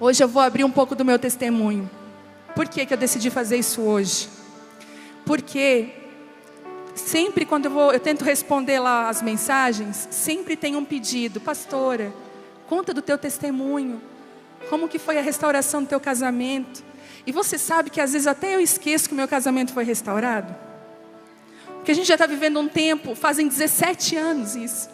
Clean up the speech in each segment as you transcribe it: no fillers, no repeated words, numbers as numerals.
Hoje eu vou abrir um pouco do meu testemunho. Por que que eu decidi fazer isso hoje? Porque sempre quando eu tento responder lá as mensagens, sempre tem um pedido: pastora, conta do teu testemunho. Como que foi a restauração do teu casamento? E você sabe que às vezes até eu esqueço que o meu casamento foi restaurado? Porque a gente já está vivendo um tempo, fazem 17 anos isso.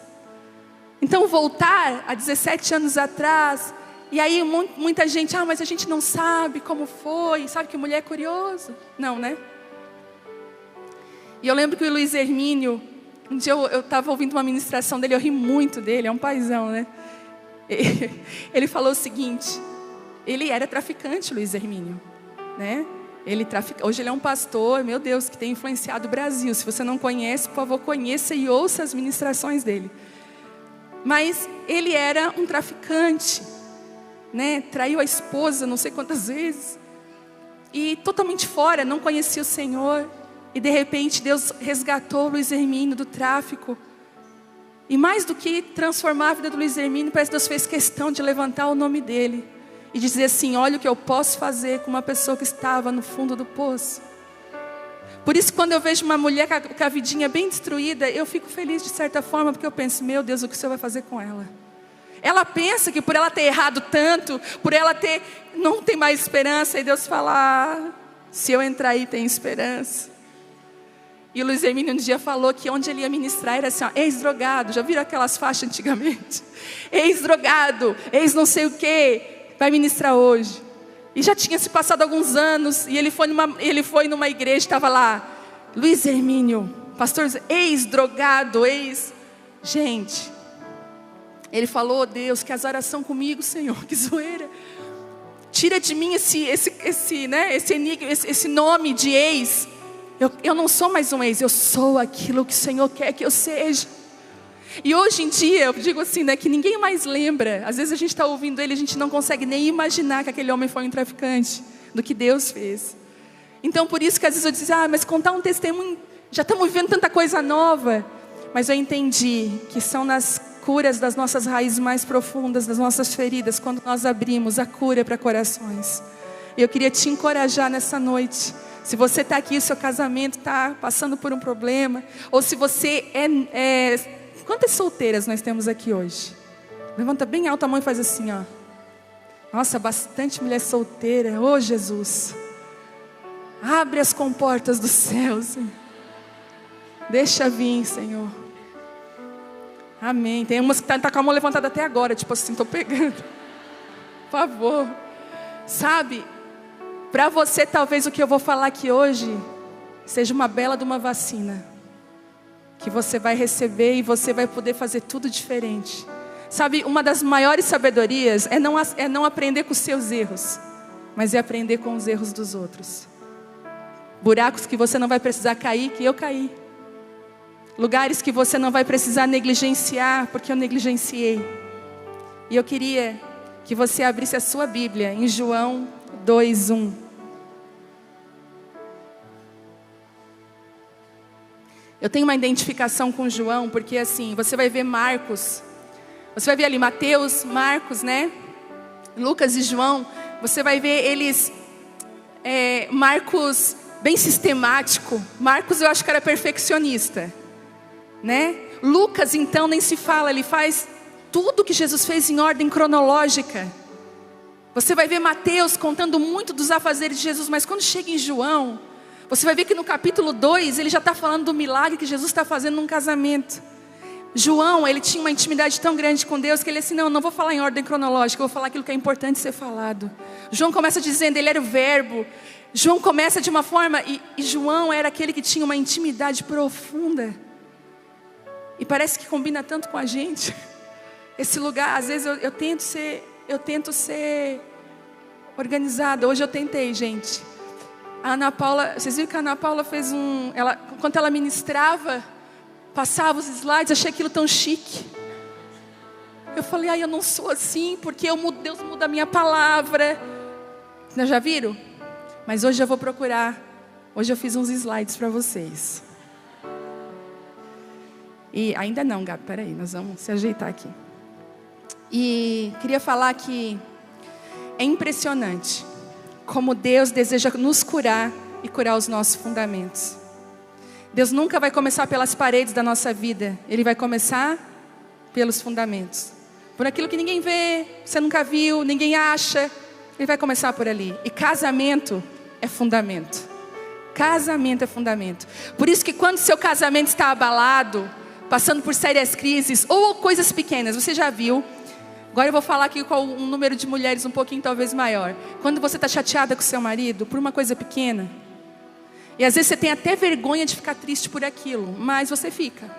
Então voltar a 17 anos atrás, e aí muita gente, mas a gente não sabe como foi, sabe que mulher é curioso. Não, né? E eu lembro que o Luiz Hermínio, um dia eu estava ouvindo uma ministração dele, eu ri muito dele, é um paizão, né? Ele falou o seguinte: ele era traficante, Luiz Hermínio, né? Hoje ele é um pastor, meu Deus, que tem influenciado o Brasil. Se você não conhece, por favor, conheça e ouça as ministrações dele. Mas ele era um traficante, né? Traiu a esposa não sei quantas vezes, e totalmente fora, não conhecia o Senhor. E de repente Deus resgatou o Luiz Hermínio do tráfico. E mais do que transformar a vida do Luiz Hermínio, parece que Deus fez questão de levantar o nome dele e dizer assim: olha o que eu posso fazer com uma pessoa que estava no fundo do poço. Por isso, quando eu vejo uma mulher com a vidinha bem destruída, eu fico feliz de certa forma, porque eu penso: meu Deus, o que o Senhor vai fazer com ela? Ela pensa que por ela ter errado tanto, por ela não tem mais esperança, e Deus fala: se eu entrar aí tem esperança. E o Luiz Hermínio um dia falou que onde ele ia ministrar era assim: ex-drogado. Já viram aquelas faixas antigamente? Ex-drogado, ex não sei o que, vai ministrar hoje. E já tinha se passado alguns anos, e ele foi numa igreja, estava lá Luiz Hermínio, pastor, ex-drogado, Gente, ele falou: Deus, que azaração comigo, Senhor, que zoeira. Tira de mim esse nome de ex. Eu não sou mais um ex, eu sou aquilo que o Senhor quer que eu seja. E hoje em dia, eu digo assim, né, que ninguém mais lembra. Às vezes a gente está ouvindo ele, a gente não consegue nem imaginar que aquele homem foi um traficante, do que Deus fez. Então por isso que às vezes eu disse: mas contar um testemunho, já estamos vivendo tanta coisa nova. Mas eu entendi que são nas curas das nossas raízes mais profundas, das nossas feridas, quando nós abrimos a cura para corações. E eu queria te encorajar nessa noite. Se você está aqui, o seu casamento está passando por um problema, ou se você Quantas solteiras nós temos aqui hoje? Levanta bem alto a mão e faz assim, ó. Nossa, bastante mulher solteira. Ô Jesus, abre as comportas do céu, Senhor. Deixa vir, Senhor. Amém. Tem umas que tá com a mão levantada até agora, tipo assim, estou pegando. Por favor. Sabe, para você talvez o que eu vou falar aqui hoje seja uma bela de uma vacina, que você vai receber e você vai poder fazer tudo diferente. Sabe, uma das maiores sabedorias é não aprender com os seus erros, mas é aprender com os erros dos outros. Buracos que você não vai precisar cair, que eu caí. Lugares que você não vai precisar negligenciar, porque eu negligenciei. E eu queria que você abrisse a sua Bíblia em João 2:1. Eu tenho uma identificação com João, porque assim, você vai ver Marcos, você vai ver ali Mateus, Marcos, né? Lucas e João, você vai ver eles, Marcos bem sistemático. Marcos eu acho que era perfeccionista, né? Lucas então nem se fala, ele faz tudo que Jesus fez em ordem cronológica. Você vai ver Mateus contando muito dos afazeres de Jesus, mas quando chega em João, você vai ver que no capítulo 2, ele já está falando do milagre que Jesus está fazendo num casamento. João, ele tinha uma intimidade tão grande com Deus, que ele disse, não vou falar em ordem cronológica, eu vou falar aquilo que é importante ser falado. João começa dizendo, ele era o verbo. João começa de uma forma, e João era aquele que tinha uma intimidade profunda. E parece que combina tanto com a gente. Esse lugar, às vezes eu tento ser organizada. Hoje eu tentei, gente. A Ana Paula, vocês viram que a Ana Paula fez enquanto ela ministrava, passava os slides, achei aquilo tão chique. Eu falei, eu não sou assim, porque Deus muda a minha palavra. Já viram? Mas hoje eu vou procurar. Hoje eu fiz uns slides para vocês. E ainda não, Gabi, peraí, nós vamos se ajeitar aqui. E queria falar que É impressionante como Deus deseja nos curar e curar os nossos fundamentos. Deus nunca vai começar pelas paredes da nossa vida. Ele vai começar pelos fundamentos. Por aquilo que ninguém vê, você nunca viu, ninguém acha. Ele vai começar por ali. E casamento é fundamento. Casamento é fundamento. Por isso que quando seu casamento está abalado, passando por sérias crises ou coisas pequenas, você já viu. Agora eu vou falar aqui com um número de mulheres um pouquinho talvez maior. Quando você está chateada com seu marido por uma coisa pequena, e às vezes você tem até vergonha de ficar triste por aquilo, mas você fica.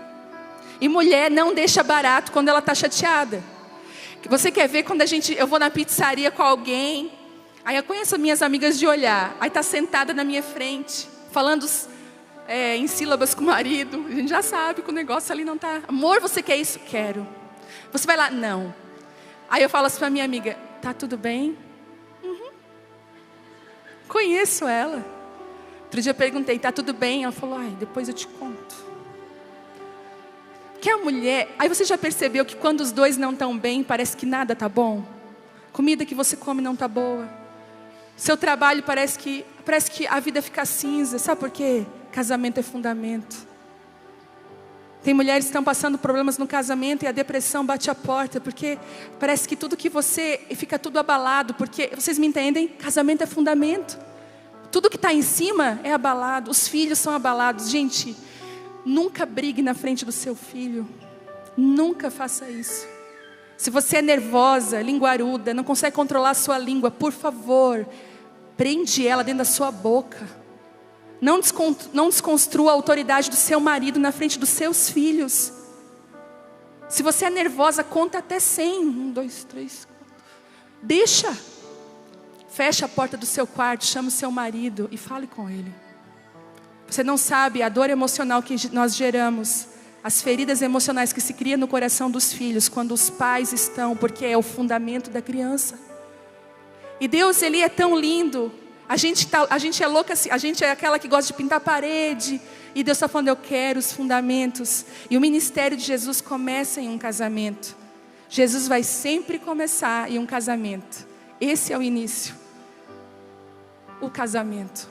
E mulher não deixa barato quando ela está chateada. Você quer ver quando eu vou na pizzaria com alguém, aí eu conheço minhas amigas de olhar, aí está sentada na minha frente, falando em sílabas com o marido, a gente já sabe que o negócio ali não está. Amor, você quer isso? Quero. Você vai lá? Não. Aí eu falo assim para minha amiga, tá tudo bem? Uhum. Conheço ela. Outro dia eu perguntei, tá tudo bem? Ela falou, depois eu te conto. Que a mulher, aí você já percebeu que quando os dois não estão bem, parece que nada tá bom? Comida que você come não tá boa. Seu trabalho parece que a vida fica cinza. Sabe por quê? Casamento é fundamento. Tem mulheres que estão passando problemas no casamento e a depressão bate a porta, porque parece que tudo que fica tudo abalado, porque, vocês me entendem? Casamento é fundamento. Tudo que está em cima é abalado, os filhos são abalados. Gente, nunca brigue na frente do seu filho, nunca faça isso. Se você é nervosa, linguaruda, não consegue controlar a sua língua, por favor, prende ela dentro da sua boca. Não desconstrua a autoridade do seu marido na frente dos seus filhos. Se você é nervosa, conta até 100. 1, 2, 3, 4. Deixa. Fecha a porta do seu quarto, chama o seu marido e fale com ele. Você não sabe a dor emocional que nós geramos, as feridas emocionais que se criam no coração dos filhos quando os pais estão, porque é o fundamento da criança. E Deus, Ele é tão lindo. A gente é louca, a gente é aquela que gosta de pintar a parede. E Deus está falando, eu quero os fundamentos. E o ministério de Jesus começa em um casamento. Jesus vai sempre começar em um casamento. Esse é o início. O casamento.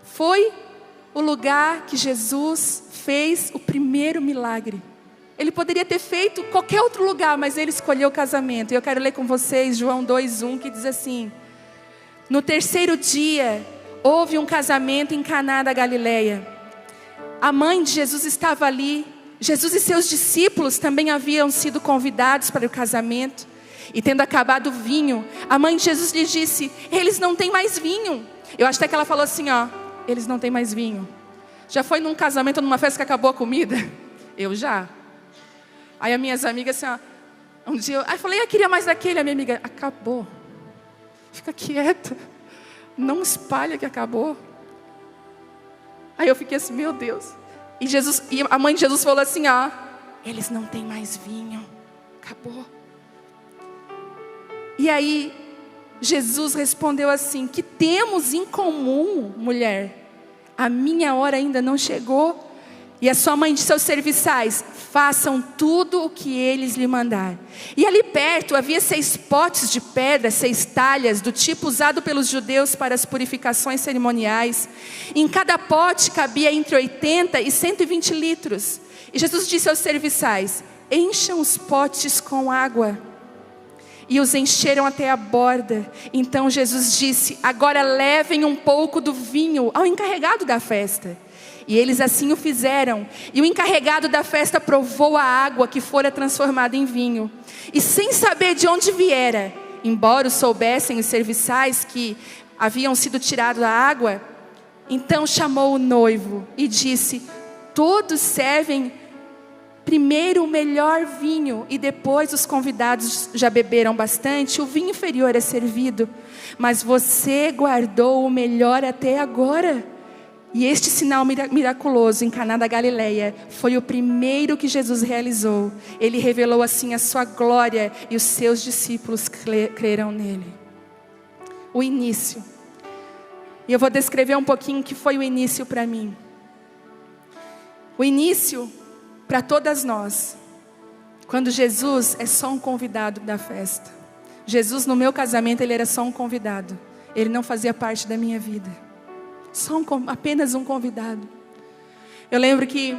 Foi o lugar que Jesus fez o primeiro milagre. Ele poderia ter feito qualquer outro lugar, mas Ele escolheu o casamento. E eu quero ler com vocês João 2:1, que diz assim: no terceiro dia, houve um casamento em Caná da Galileia. A mãe de Jesus estava ali. Jesus e seus discípulos também haviam sido convidados para o casamento. E tendo acabado o vinho, a mãe de Jesus lhe disse, eles não têm mais vinho. Eu acho até que ela falou assim, eles não têm mais vinho. Já foi num casamento ou numa festa que acabou a comida? Eu já. Aí as minhas amigas assim, um dia, eu falei, eu queria mais daquele. A minha amiga, acabou. Fica quieta, não espalha que acabou. Aí eu fiquei assim, meu Deus. E a mãe de Jesus falou assim, eles não têm mais vinho, acabou. E aí Jesus respondeu assim, que temos em comum, mulher? A minha hora ainda não chegou. E a sua mãe disse aos serviçais, façam tudo o que eles lhe mandar. E ali perto havia 6 potes de pedra, 6 talhas, do tipo usado pelos judeus para as purificações cerimoniais. E em cada pote cabia entre 80 e 120 litros. E Jesus disse aos serviçais, encham os potes com água. E os encheram até a borda. Então Jesus disse, agora levem um pouco do vinho ao encarregado da festa. E eles assim o fizeram. E o encarregado da festa provou a água que fora transformada em vinho. E sem saber de onde viera, embora o soubessem os serviçais que haviam sido tirados da água, então chamou o noivo e disse, todos servem primeiro o melhor vinho e depois os convidados já beberam bastante, o vinho inferior é servido. Mas você guardou o melhor até agora. E este sinal miraculoso em Caná da Galileia foi o primeiro que Jesus realizou. Ele revelou assim a sua glória e os seus discípulos creram nele. O início. E eu vou descrever um pouquinho o que foi o início para mim. O início para todas nós. Quando Jesus é só um convidado da festa. Jesus no meu casamento, Ele era só um convidado. Ele não fazia parte da minha vida. Apenas um convidado. Eu lembro que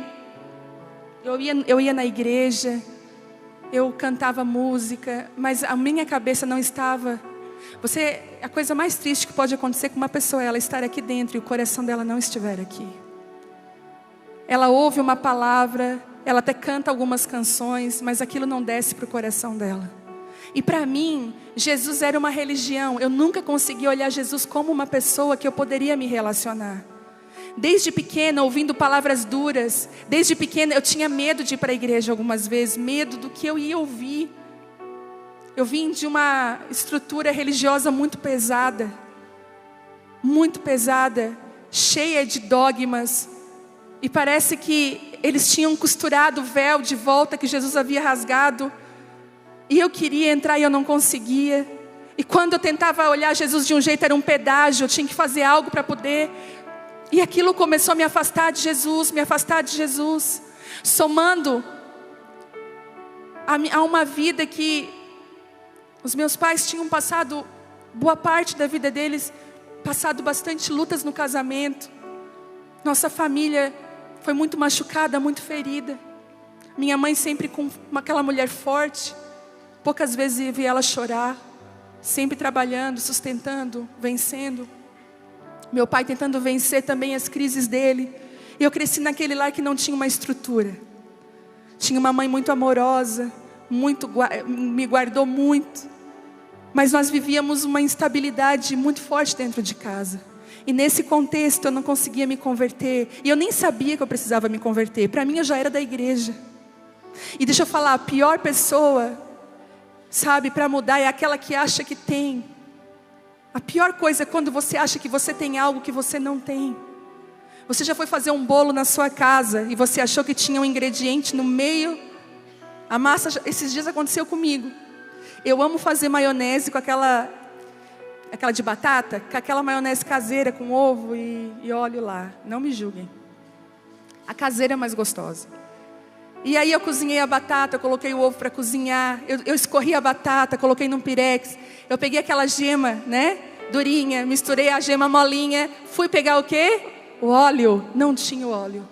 eu ia na igreja, eu cantava música, mas a minha cabeça não estava. A coisa mais triste que pode acontecer com uma pessoa é ela estar aqui dentro e o coração dela não estiver aqui. Ela ouve uma palavra, ela até canta algumas canções, mas aquilo não desce para o coração dela. E para mim, Jesus era uma religião. Eu nunca consegui olhar Jesus como uma pessoa que eu poderia me relacionar. Desde pequena, ouvindo palavras duras, desde pequena eu tinha medo de ir para a igreja algumas vezes, medo do que eu ia ouvir. Eu vim de uma estrutura religiosa muito pesada, cheia de dogmas. E parece que eles tinham costurado o véu de volta que Jesus havia rasgado. E eu queria entrar e eu não conseguia. E quando eu tentava olhar Jesus de um jeito, era um pedágio, eu tinha que fazer algo para poder. E aquilo começou a me afastar de Jesus, somando a uma vida que os meus pais tinham passado, boa parte da vida deles, passado bastante lutas no casamento. Nossa família foi muito machucada, muito ferida. Minha mãe sempre com aquela mulher forte. Poucas vezes eu vi ela chorar. Sempre trabalhando, sustentando, vencendo. Meu pai tentando vencer também as crises dele. E eu cresci naquele lar que não tinha uma estrutura. Tinha uma mãe muito amorosa, me guardou muito. Mas nós vivíamos uma instabilidade muito forte dentro de casa. E nesse contexto eu não conseguia me converter. E eu nem sabia que eu precisava me converter. Para mim eu já era da igreja. E deixa eu falar, a pior pessoa, sabe, para mudar é aquela que acha que tem. A pior coisa é quando você acha que você tem algo que você não tem. Você já foi fazer um bolo na sua casa e você achou que tinha um ingrediente no meio. A massa, esses dias aconteceu comigo. Eu amo fazer maionese com aquela de batata, com aquela maionese caseira com ovo e óleo lá. Não me julguem. A caseira é mais gostosa. E aí eu cozinhei a batata, eu coloquei o ovo para cozinhar. Eu escorri a batata, coloquei num pirex. Eu peguei aquela gema, né, durinha, misturei a gema molinha. Fui pegar o quê? O óleo. Não tinha o óleo.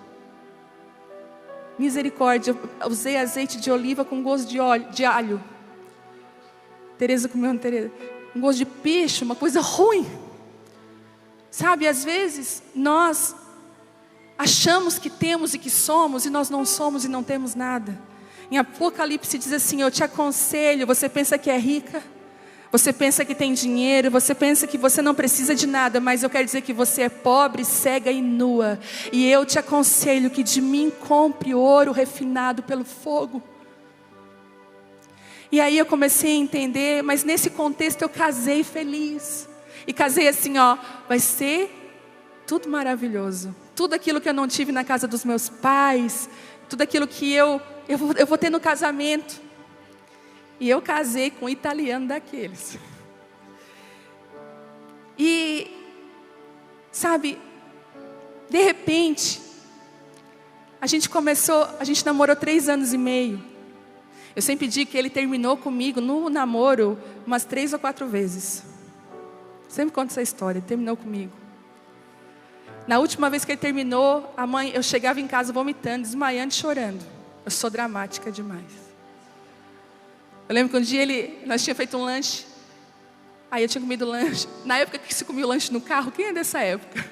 Misericórdia, eu usei azeite de oliva com gosto de alho. Tereza comeu, Tereza. Um gosto de peixe, uma coisa ruim. Sabe, às vezes nós achamos que temos e que somos, e nós não somos e não temos nada. Em Apocalipse diz assim: eu te aconselho, você pensa que é rica, você pensa que tem dinheiro, você pensa que você não precisa de nada, mas eu quero dizer que você é pobre, cega e nua. E eu te aconselho que de mim compre ouro refinado pelo fogo. E aí eu comecei a entender, mas nesse contexto eu casei feliz. E casei assim, ó, vai ser tudo maravilhoso. Tudo aquilo que eu não tive na casa dos meus pais, tudo aquilo que eu vou ter no casamento. E eu casei com um italiano daqueles. E, sabe, de repente, a gente namorou 3 anos e meio. Eu sempre digo que ele terminou comigo no namoro umas 3 ou 4 vezes. Sempre conto essa história, ele terminou comigo. Na última vez que ele terminou, eu chegava em casa vomitando, desmaiando e chorando. Eu sou dramática demais. Eu lembro que um dia nós tínhamos feito um lanche. Aí eu tinha comido o lanche. Na época que se comia o lanche no carro, quem é dessa época?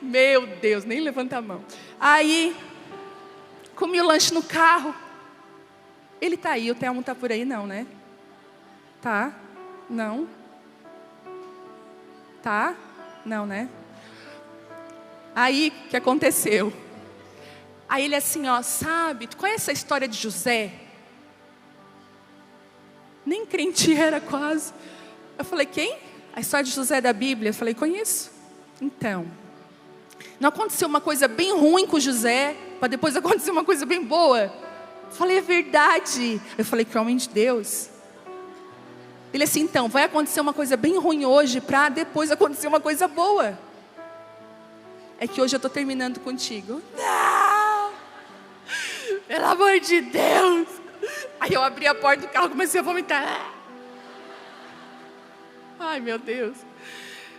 Meu Deus, nem levanta a mão. Aí, comi o lanche no carro. Ele tá aí, o Telmo tá por aí não, né? Tá? Não? Tá? Não, né? Aí, o que aconteceu? Aí ele assim, ó, sabe, tu conhece a história de José? Nem crente era quase. Eu falei, quem? A história de José da Bíblia? Eu falei, conheço. Então, não aconteceu uma coisa bem ruim com José, para depois acontecer uma coisa bem boa? Eu falei, é verdade. Eu falei, que homem de Deus. Ele assim, então, vai acontecer uma coisa bem ruim hoje, para depois acontecer uma coisa boa. É que hoje eu estou terminando contigo. Não! Pelo amor de Deus! Aí eu abri a porta do carro, comecei a vomitar. Ai, meu Deus.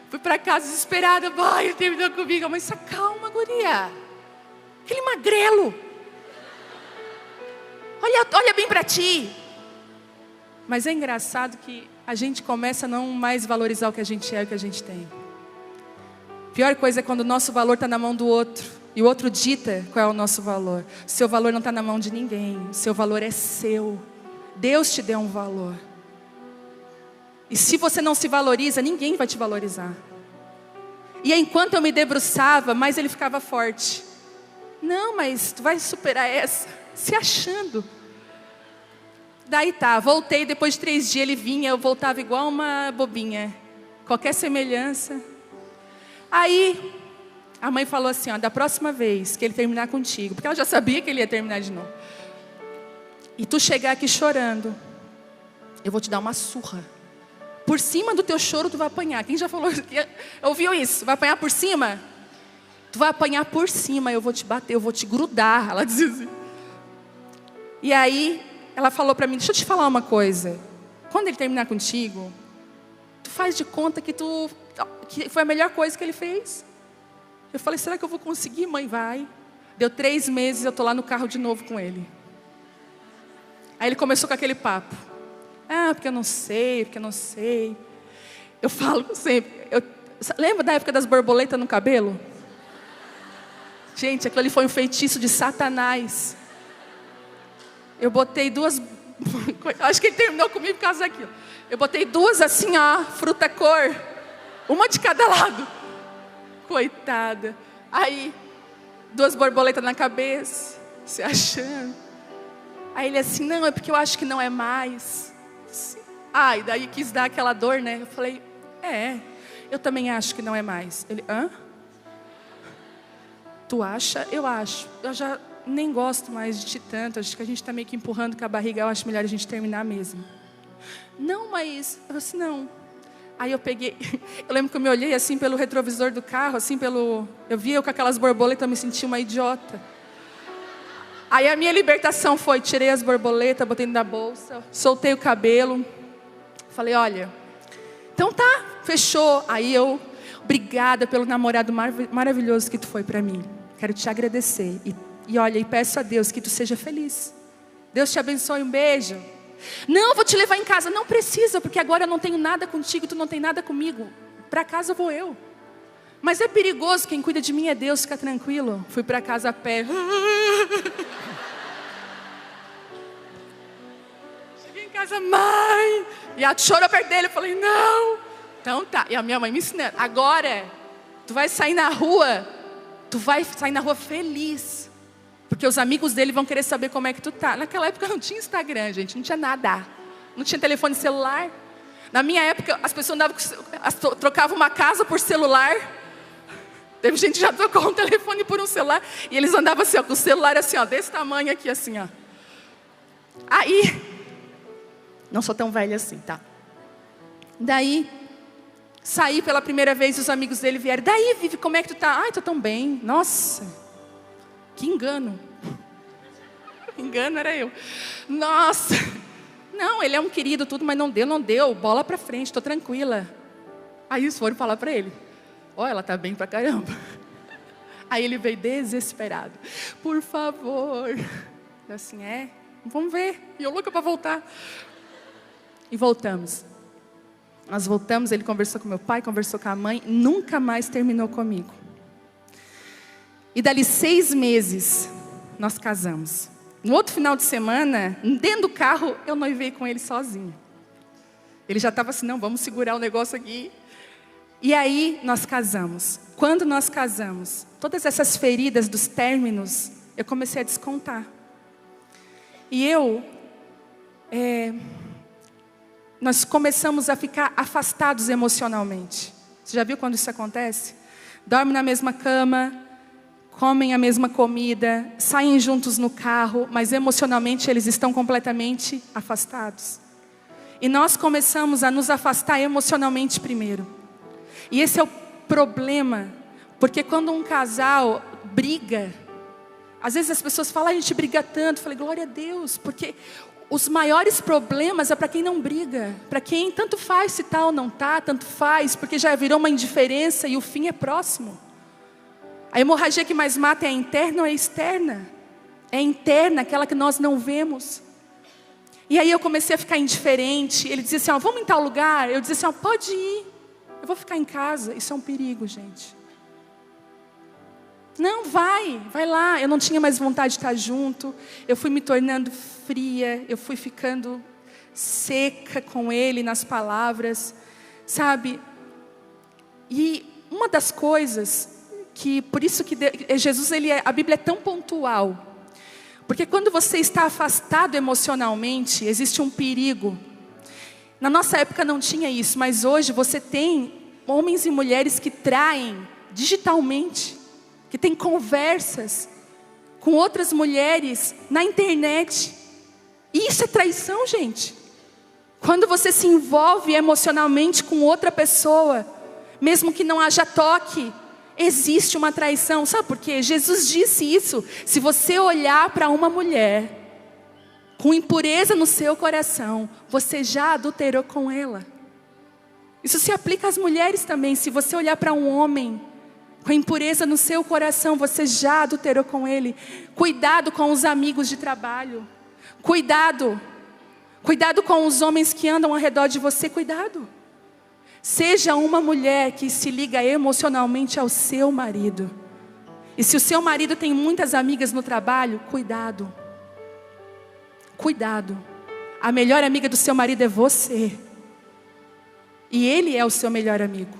Fui para casa desesperada. Ele terminou comigo. A mãe disse, calma, guria. Aquele magrelo. Olha bem para ti. Mas é engraçado que a gente começa a não mais valorizar o que a gente é e o que a gente tem. A pior coisa é quando o nosso valor está na mão do outro. E o outro dita qual é o nosso valor. O seu valor não está na mão de ninguém. O seu valor é seu. Deus te deu um valor. E se você não se valoriza, ninguém vai te valorizar. E enquanto eu me debruçava, mais ele ficava forte. Não, mas tu vai superar essa. Se achando. Daí tá, voltei, depois de 3 dias ele vinha, eu voltava igual uma bobinha. Qualquer semelhança. Aí, a mãe falou assim, da próxima vez que ele terminar contigo, porque ela já sabia que ele ia terminar de novo. E tu chegar aqui chorando, eu vou te dar uma surra. Por cima do teu choro tu vai apanhar. Quem já falou, ouviu isso? Vai apanhar por cima? Tu vai apanhar por cima, eu vou te bater, eu vou te grudar. Ela dizia assim. E aí, ela falou para mim, deixa eu te falar uma coisa. Quando ele terminar contigo, tu faz de conta que foi a melhor coisa que ele fez. Eu falei, será que eu vou conseguir? Mãe, vai. Deu 3 meses, eu tô lá no carro de novo com ele. Aí ele começou com aquele papo. Porque eu não sei. Eu falo sempre. Lembra da época das borboletas no cabelo? Gente, aquilo ali foi um feitiço de Satanás. Eu botei 2... Acho que ele terminou comigo por causa daquilo. Eu botei 2 assim, fruta cor. Uma de cada lado. Coitada. Aí, 2 borboletas na cabeça. Se achando. Aí ele assim, não, é porque eu acho que não é mais. E daí quis dar aquela dor, né? Eu falei, eu também acho que não é mais. Ele, Tu acha? Eu acho. Eu já nem gosto mais de ti tanto. Acho que a gente está meio que empurrando com a barriga. Eu acho melhor a gente terminar mesmo. Não, mas... Eu disse, não. Aí eu peguei... Eu lembro que eu me olhei assim pelo retrovisor do carro, assim pelo... Eu via eu com aquelas borboletas, eu me senti uma idiota. Aí a minha libertação foi, tirei as borboletas, botei na bolsa, soltei o cabelo. Falei, olha, então tá, fechou. Aí eu, obrigada pelo namorado maravilhoso que tu foi para mim. Quero te agradecer. E olha, e peço a Deus que tu seja feliz. Deus te abençoe, um beijo. Não, vou te levar em casa. Não precisa, porque agora eu não tenho nada contigo, tu não tem nada comigo. Para casa vou eu. Mas é perigoso, quem cuida de mim é Deus, fica tranquilo. Fui para casa a pé. Cheguei em casa, mãe. E a chorou perto dele, eu falei, não. Então tá, e a minha mãe me ensinando. Agora, tu vai sair na rua. Tu vai sair na rua feliz. Porque os amigos dele vão querer saber como é que tu tá. Naquela época não tinha Instagram, gente, não tinha nada. Não tinha telefone celular. Na minha época, as pessoas trocavam uma casa por celular. Teve gente que já trocou um telefone por um celular. E eles andavam assim, com o celular assim, desse tamanho aqui, assim, Aí, não sou tão velha assim, tá? Daí, saí pela primeira vez e os amigos dele vieram. Daí, Vivi, como é que tu tá? Ai, tô tão bem. Nossa, que engano. Engano era eu. Nossa, não, ele é um querido, tudo, mas não deu. Bola pra frente, tô tranquila. Aí eles foram falar pra ele. Ela tá bem pra caramba. Aí ele veio desesperado. Por favor. Eu assim, vamos ver. E eu louca pra voltar. E voltamos. Nós voltamos, ele conversou com meu pai, conversou com a mãe. Nunca mais terminou comigo. E dali 6 meses, nós casamos. No outro final de semana, dentro do carro, eu noivei com ele sozinha. Ele já estava assim, não, vamos segurar o negócio aqui. E aí, nós casamos. Quando nós casamos, todas essas feridas dos términos, eu comecei a descontar. E nós começamos a ficar afastados emocionalmente. Você já viu quando isso acontece? Dormem na mesma cama, comem a mesma comida, saem juntos no carro, mas emocionalmente eles estão completamente afastados. E nós começamos a nos afastar emocionalmente primeiro. E esse é o problema, porque quando um casal briga, às vezes as pessoas falam, a gente briga tanto. Eu falei, glória a Deus, porque os maiores problemas é para quem não briga, para quem tanto faz se tá ou não tá, tanto faz, porque já virou uma indiferença e o fim é próximo. A hemorragia que mais mata é a interna ou é a externa? É a interna, aquela que nós não vemos. E aí eu comecei a ficar indiferente. Ele dizia assim, ó, vamos em tal lugar? Eu dizia assim, ó, pode ir, eu vou ficar em casa. Isso é um perigo, gente. Não, vai lá. Eu não tinha mais vontade de estar junto. Eu fui me tornando fria. Eu fui ficando seca com ele nas palavras. Sabe? E uma das coisas que, por isso que Jesus, a Bíblia é tão pontual. Porque quando você está afastado emocionalmente, existe um perigo. Na nossa época não tinha isso, mas hoje você tem homens e mulheres que traem digitalmente, que têm conversas com outras mulheres na internet. E isso é traição, gente. Quando você se envolve emocionalmente com outra pessoa, mesmo que não haja toque, existe uma traição. Sabe por quê? Jesus disse isso. Se você olhar para uma mulher com impureza no seu coração, você já adulterou com ela. Isso se aplica às mulheres também. Se você olhar para um homem com impureza no seu coração, você já adulterou com ele. Cuidado com os amigos de trabalho. Cuidado com os homens que andam ao redor de você. Cuidado. Seja uma mulher que se liga emocionalmente ao seu marido. E se o seu marido tem muitas amigas no trabalho, cuidado. Cuidado. A melhor amiga do seu marido é você. E ele é o seu melhor amigo.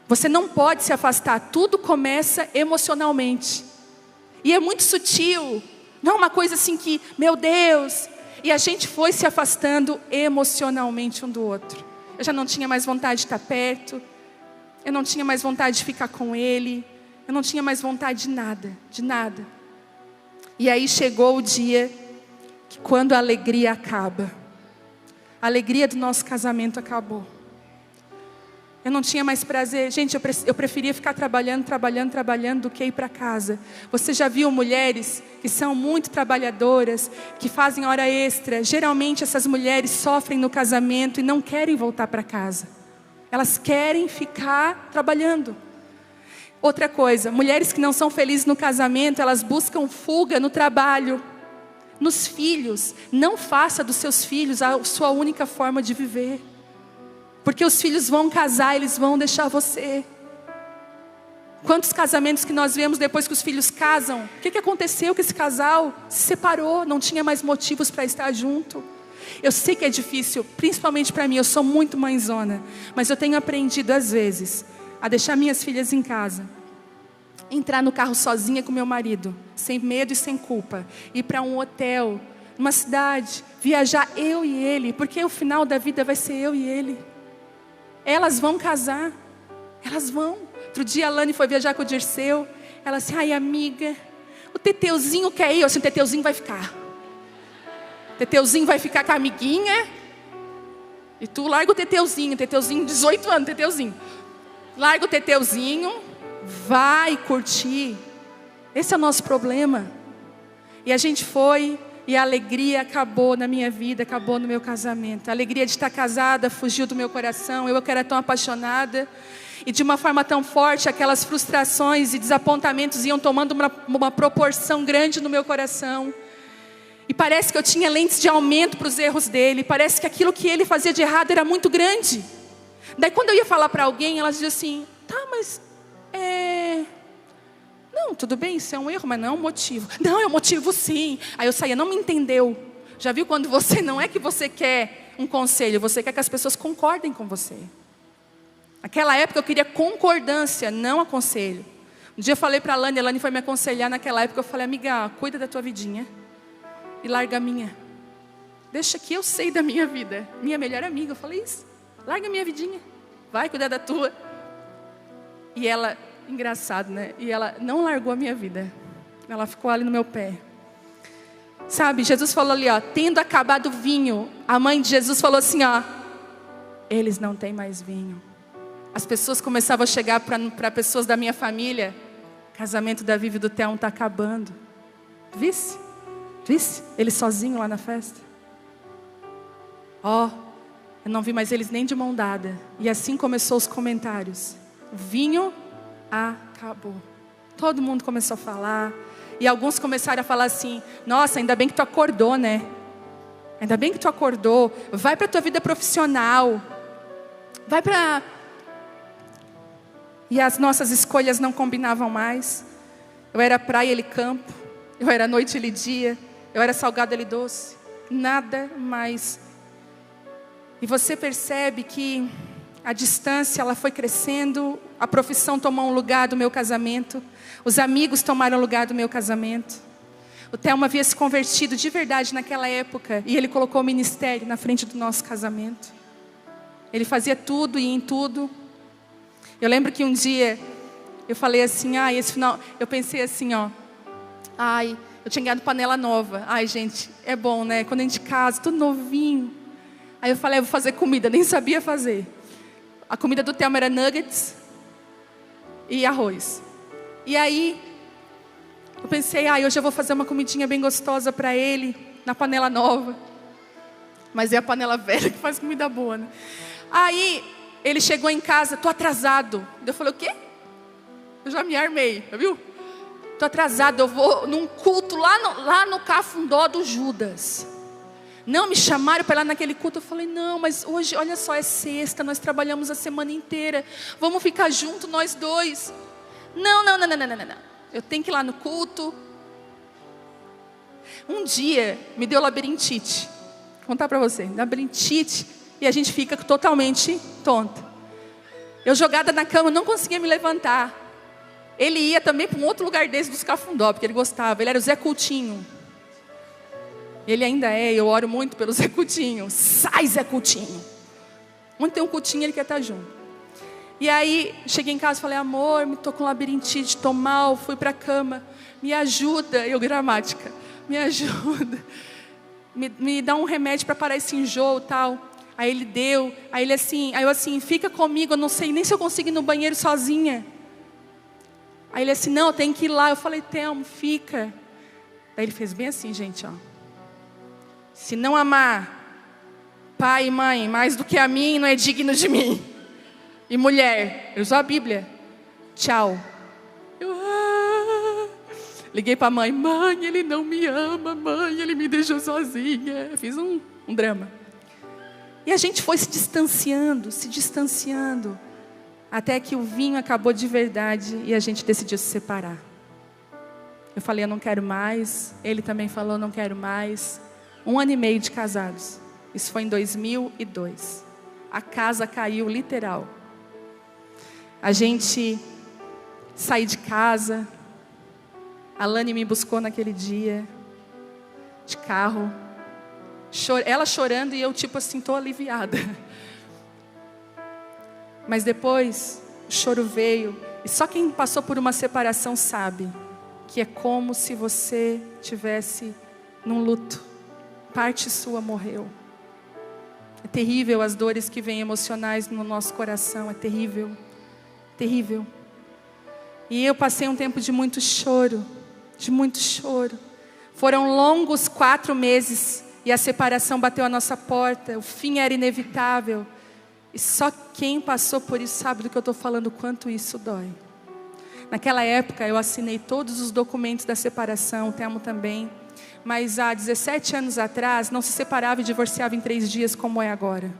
Você não pode se afastar. Tudo começa emocionalmente. E é muito sutil. Não é uma coisa assim que, meu Deus. E a gente foi se afastando emocionalmente um do outro. Eu já não tinha mais vontade de estar perto. Eu não tinha mais vontade de ficar com ele. Eu não tinha mais vontade de nada, de nada. E aí chegou o dia que quando a alegria acaba. A alegria do nosso casamento acabou. Eu não tinha mais prazer. Gente, eu preferia ficar trabalhando do que ir para casa. Você já viu mulheres que são muito trabalhadoras, que fazem hora extra? Geralmente essas mulheres sofrem no casamento e não querem voltar para casa. Elas querem ficar trabalhando. Outra coisa, mulheres que não são felizes no casamento, elas buscam fuga no trabalho, nos filhos. Não faça dos seus filhos a sua única forma de viver. Porque os filhos vão casar, eles vão deixar você. Quantos casamentos que nós vemos depois que os filhos casam? O que aconteceu? Que esse casal se separou, não tinha mais motivos para estar junto. Eu sei que é difícil, principalmente para mim, eu sou muito mãezona. Mas eu tenho aprendido às vezes a deixar minhas filhas em casa. Entrar no carro sozinha com meu marido, sem medo e sem culpa. Ir para um hotel, numa cidade, viajar eu e ele. Porque o final da vida vai ser eu e ele. Elas vão casar, elas vão. Outro dia a Lani foi viajar com o Dirceu. Ela assim, ai amiga, o Teteuzinho quer ir. Eu assim, o Teteuzinho vai ficar. O Teteuzinho vai ficar com a amiguinha. E tu larga o Teteuzinho, 18 anos, Teteuzinho. Larga o Teteuzinho, vai curtir. Esse é o nosso problema. E a gente foi... E a alegria acabou na minha vida, acabou no meu casamento. A alegria de estar casada fugiu do meu coração. Eu que era tão apaixonada. E de uma forma tão forte, aquelas frustrações e desapontamentos iam tomando uma proporção grande no meu coração. E parece que eu tinha lentes de aumento para os erros dele. Parece que aquilo que ele fazia de errado era muito grande. Daí quando eu ia falar para alguém, elas diziam assim, tá, mas... Não, tudo bem, isso é um erro, mas não é um motivo. Não, é um motivo sim. Aí eu saía, não me entendeu. Já viu quando você não é que você quer um conselho, você quer que as pessoas concordem com você. Naquela época eu queria concordância, não aconselho. Um dia eu falei para a Lani foi me aconselhar naquela época. Eu falei, amiga, cuida da tua vidinha e larga a minha. Deixa que eu sei da minha vida. Minha melhor amiga, eu falei isso. Larga a minha vidinha, vai cuidar da tua. E ela... Engraçado, né? E ela não largou a minha vida. Ela ficou ali no meu pé. Sabe, Jesus falou ali, ó, tendo acabado o vinho. A mãe de Jesus falou assim, ó, eles não têm mais vinho. As pessoas começavam a chegar para pessoas da minha família. Casamento da Vivi e do Theo está acabando. Vice? Visse? Ele sozinho lá na festa. Eu não vi mais eles nem de mão dada. E assim começou os comentários. O vinho acabou. Todo mundo começou a falar. E alguns começaram a falar assim: nossa, ainda bem que tu acordou, né? Ainda bem que tu acordou. Vai para a tua vida profissional. Vai para... E as nossas escolhas não combinavam mais. Eu era praia, ele campo. Eu era noite, ele dia. Eu era salgado, ele doce. Nada mais. E você percebe que a distância, ela foi crescendo. A profissão tomou um lugar do meu casamento. Os amigos tomaram o lugar do meu casamento. O Telmo havia se convertido de verdade naquela época. E ele colocou o ministério na frente do nosso casamento. Ele fazia tudo e em tudo. Eu lembro que um dia eu falei assim, esse final, eu pensei assim, eu tinha ganhado panela nova. Gente, é bom, né? Quando a gente casa, tudo novinho. Aí eu falei, eu vou fazer comida, nem sabia fazer. A comida do Telmo era nuggets e arroz. E aí, eu pensei, hoje eu vou fazer uma comidinha bem gostosa para ele, na panela nova. Mas é a panela velha que faz comida boa, né? Aí, ele chegou em casa, tô atrasado. Eu falei, o quê? Eu já me armei, viu? Tô atrasado, eu vou num culto lá no Cafundó do Judas. Não, me chamaram para ir lá naquele culto. Eu falei, não, mas hoje, olha só, é sexta, nós trabalhamos a semana inteira. Vamos ficar juntos nós dois. Não. Eu tenho que ir lá no culto. Um dia, me deu labirintite. Vou contar para você, labirintite. E a gente fica totalmente tonta. Eu jogada na cama, não conseguia me levantar. Ele ia também para um outro lugar desse dos Cafundó, porque ele gostava. Ele era o Zé Coutinho. Ele ainda é, eu oro muito pelo Zé Coutinho. Sai, Zé Coutinho. Onde tem um Coutinho, ele quer estar junto. E aí, cheguei em casa e falei, amor, me tô com labirintite, tô mal, fui para a cama. Me ajuda, gramática. Me ajuda. Me dá um remédio para parar esse enjoo e tal. Aí ele deu, aí eu assim, fica comigo, eu não sei nem se eu consigo ir no banheiro sozinha. Aí ele assim, não, eu tenho que ir lá. Eu falei, Telmo, fica. Daí ele fez bem assim, gente, se não amar pai e mãe mais do que a mim, não é digno de mim. E mulher, eu usou a Bíblia. Tchau. Liguei para a mãe, ele não me ama, mãe, ele me deixou sozinha. Fiz um drama. E a gente foi se distanciando, até que o vinho acabou de verdade e a gente decidiu se separar. Eu falei, eu não quero mais. Ele também falou, não quero mais. 1 ano e meio de casados. Isso foi em 2002. A casa caiu, literal. A gente saiu de casa. A Lani me buscou naquele dia, de carro. Ela chorando e eu tipo assim, estou aliviada. Mas depois o choro veio. E só quem passou por uma separação sabe que é como se você tivesse num luto. Parte sua morreu. É terrível as dores que vêm emocionais no nosso coração. É terrível. Terrível. E eu passei um tempo de muito choro. Foram longos 4 meses. E a separação bateu à nossa porta. O fim era inevitável. E só quem passou por isso sabe do que eu estou falando, o quanto isso dói. Naquela época eu assinei todos os documentos da separação, o Telmo também. Mas há 17 anos atrás não se separava e divorciava em 3 dias como é agora.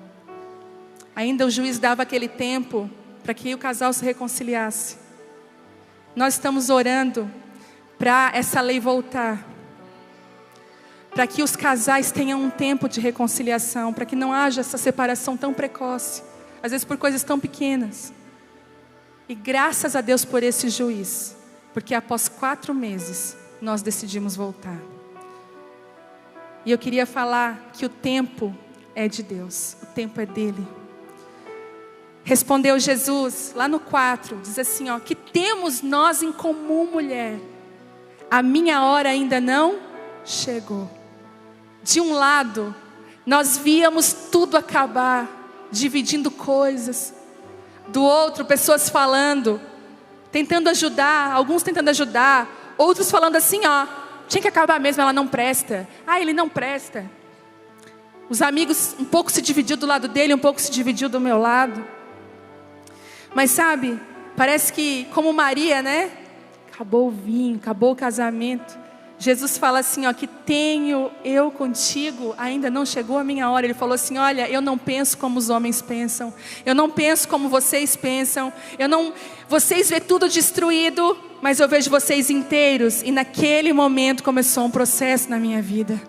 Ainda o juiz dava aquele tempo para que o casal se reconciliasse. Nós estamos orando para essa lei voltar. Para que os casais tenham um tempo de reconciliação, para que não haja essa separação tão precoce, às vezes por coisas tão pequenas. E graças a Deus por esse juiz, porque após 4 meses, nós decidimos voltar. E eu queria falar que o tempo é de Deus, o tempo é dele. Respondeu Jesus, lá no 4, diz assim, que temos nós em comum, mulher? A minha hora ainda não chegou. De um lado, nós víamos tudo acabar, dividindo coisas. Do outro, pessoas falando, tentando ajudar, alguns tentando ajudar, outros falando assim, Tinha que acabar mesmo, ela não presta. Ah, ele não presta. Os amigos, um pouco se dividiu do lado dele, um pouco se dividiu do meu lado. Mas sabe, parece que como Maria, né? Acabou o vinho, acabou o casamento. Jesus fala assim, ó, que tenho eu contigo, ainda não chegou a minha hora. Ele falou assim, olha, eu não penso como os homens pensam. Eu não penso como vocês pensam. Vocês vê tudo destruído, mas eu vejo vocês inteiros. E naquele momento começou um processo na minha vida.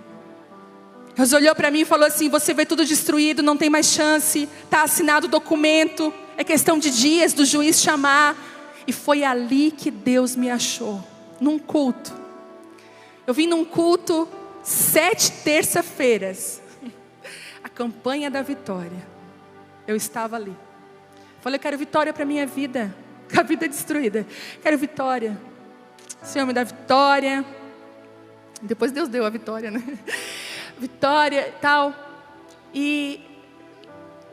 Deus olhou para mim e falou assim, você vê tudo destruído, não tem mais chance. Está assinado o documento, é questão de dias do juiz chamar. E foi ali que Deus me achou, num culto. Eu vim num culto 7 terça-feiras. A campanha da vitória. Eu estava ali. Falei, eu quero vitória para a minha vida. Com a vida destruída. Quero vitória. O Senhor me dá vitória. Depois Deus deu a vitória, né? Vitória e tal. E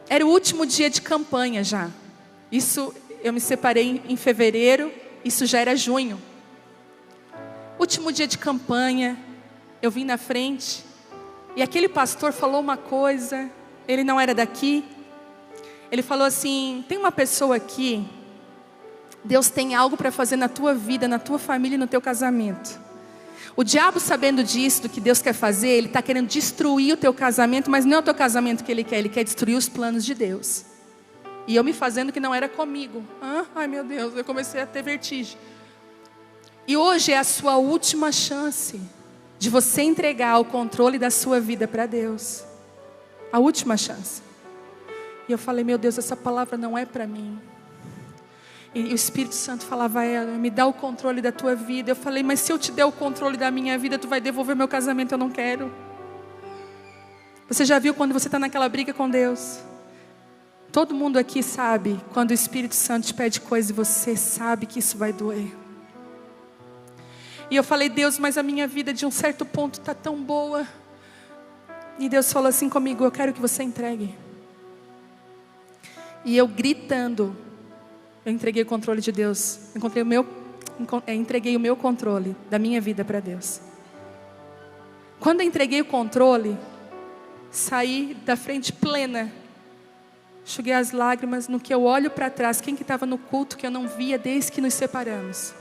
era o último dia de campanha já. Isso, eu me separei em fevereiro. Isso já era junho. Último dia de campanha, eu vim na frente, e aquele pastor falou uma coisa, ele não era daqui, ele falou assim, tem uma pessoa aqui, Deus tem algo para fazer na tua vida, na tua família e no teu casamento. O diabo sabendo disso, do que Deus quer fazer, ele está querendo destruir o teu casamento, mas não é o teu casamento que ele quer destruir os planos de Deus. E eu me fazendo que não era comigo. Ai meu Deus, eu comecei a ter vertigem. E hoje é a sua última chance de você entregar o controle da sua vida para Deus. A última chance. E eu falei, meu Deus, essa palavra não é para mim. E o Espírito Santo falava a ela, me dá o controle da tua vida. Eu falei, mas se eu te der o controle da minha vida, tu vai devolver meu casamento, eu não quero. Você já viu quando você está naquela briga com Deus? Todo mundo aqui sabe, quando o Espírito Santo te pede coisa e você sabe que isso vai doer. E eu falei, Deus, mas a minha vida de um certo ponto está tão boa. E Deus falou assim comigo, eu quero que você entregue. E eu gritando, eu entreguei o controle de Deus. Entreguei o meu controle da minha vida para Deus. Quando eu entreguei o controle, saí da frente plena. Enxuguei as lágrimas, no que eu olho para trás, quem que estava no culto que eu não via desde que nos separamos?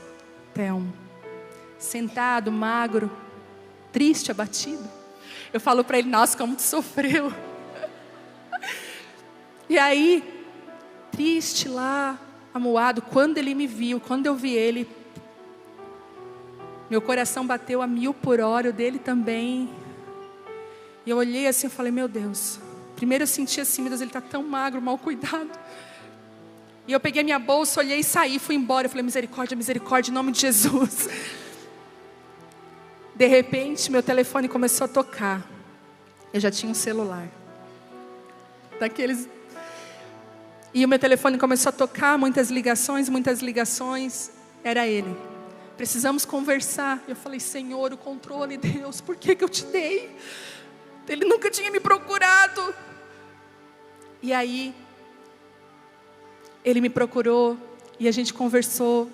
Thelmo. Sentado, magro, triste, abatido. Eu falo para ele, nossa, como tu sofreu. E aí, triste lá, amuado, quando ele me viu, quando eu vi ele, meu coração bateu a 1000 por hora, o dele também. E eu olhei assim, eu falei, meu Deus. Primeiro eu senti assim, meu Deus, ele está tão magro, mal cuidado. E eu peguei minha bolsa, olhei e saí, fui embora. Eu falei, misericórdia, misericórdia, em nome de Jesus. De repente, meu telefone começou a tocar. Eu já tinha um celular. Daqueles. E o meu telefone começou a tocar, muitas ligações. Era ele. Precisamos conversar. Eu falei, Senhor, o controle, Deus, por que eu te dei? Ele nunca tinha me procurado. E aí, ele me procurou e a gente conversou.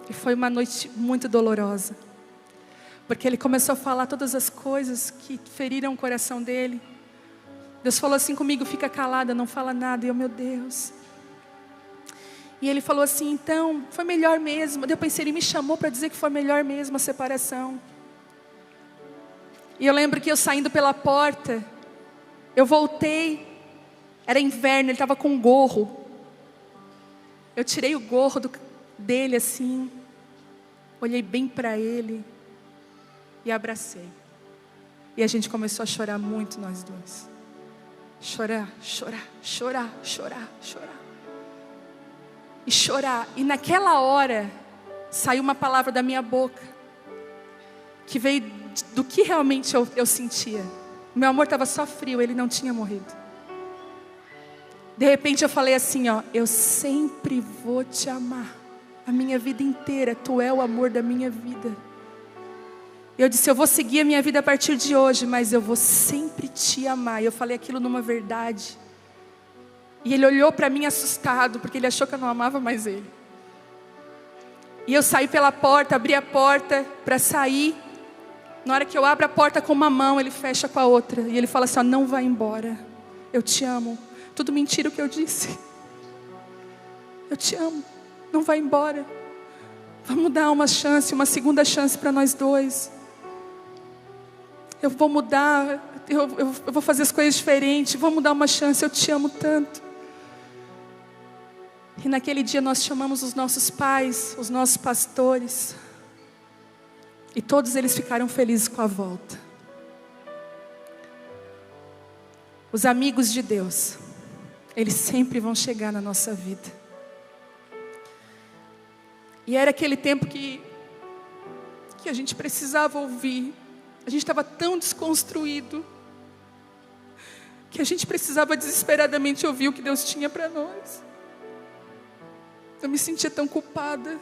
E foi uma noite muito dolorosa. Porque ele começou a falar todas as coisas que feriram o coração dele. Deus falou assim comigo, fica calada, não fala nada. E eu, meu Deus. E ele falou assim, então, foi melhor mesmo. Eu pensei, ele me chamou para dizer que foi melhor mesmo a separação. E eu lembro que eu saindo pela porta, eu voltei, era inverno, ele estava com um gorro. Eu tirei o gorro dele assim, olhei bem para ele e abracei. E a gente começou a chorar muito, nós dois. Chorar. E chorar. E naquela hora, saiu uma palavra da minha boca, que veio do que realmente eu sentia. Meu amor estava só frio, ele não tinha morrido. De repente eu falei assim, ó, eu sempre vou te amar, a minha vida inteira, tu é o amor da minha vida. Eu disse, eu vou seguir a minha vida a partir de hoje, mas eu vou sempre te amar. E eu falei aquilo numa verdade. E ele olhou para mim assustado, porque ele achou que eu não amava mais ele. E eu saí pela porta, abri a porta para sair. Na hora que eu abro a porta com uma mão, Ele fecha com a outra. E Ele fala assim, ó, não vai embora. Eu te amo. Tudo mentira o que eu disse. Eu te amo. Não vai embora. Vamos dar uma chance, uma segunda chance para nós dois. Eu vou mudar. Eu vou fazer as coisas diferentes. Vamos dar uma chance. Eu te amo tanto. E naquele dia nós chamamos os nossos pais, os nossos pastores. E todos eles ficaram felizes com a volta. Os amigos de Deus, eles sempre vão chegar na nossa vida. E era aquele tempo que a gente precisava ouvir. A gente estava tão desconstruído, que a gente precisava desesperadamente ouvir o que Deus tinha para nós. Eu me sentia tão culpada.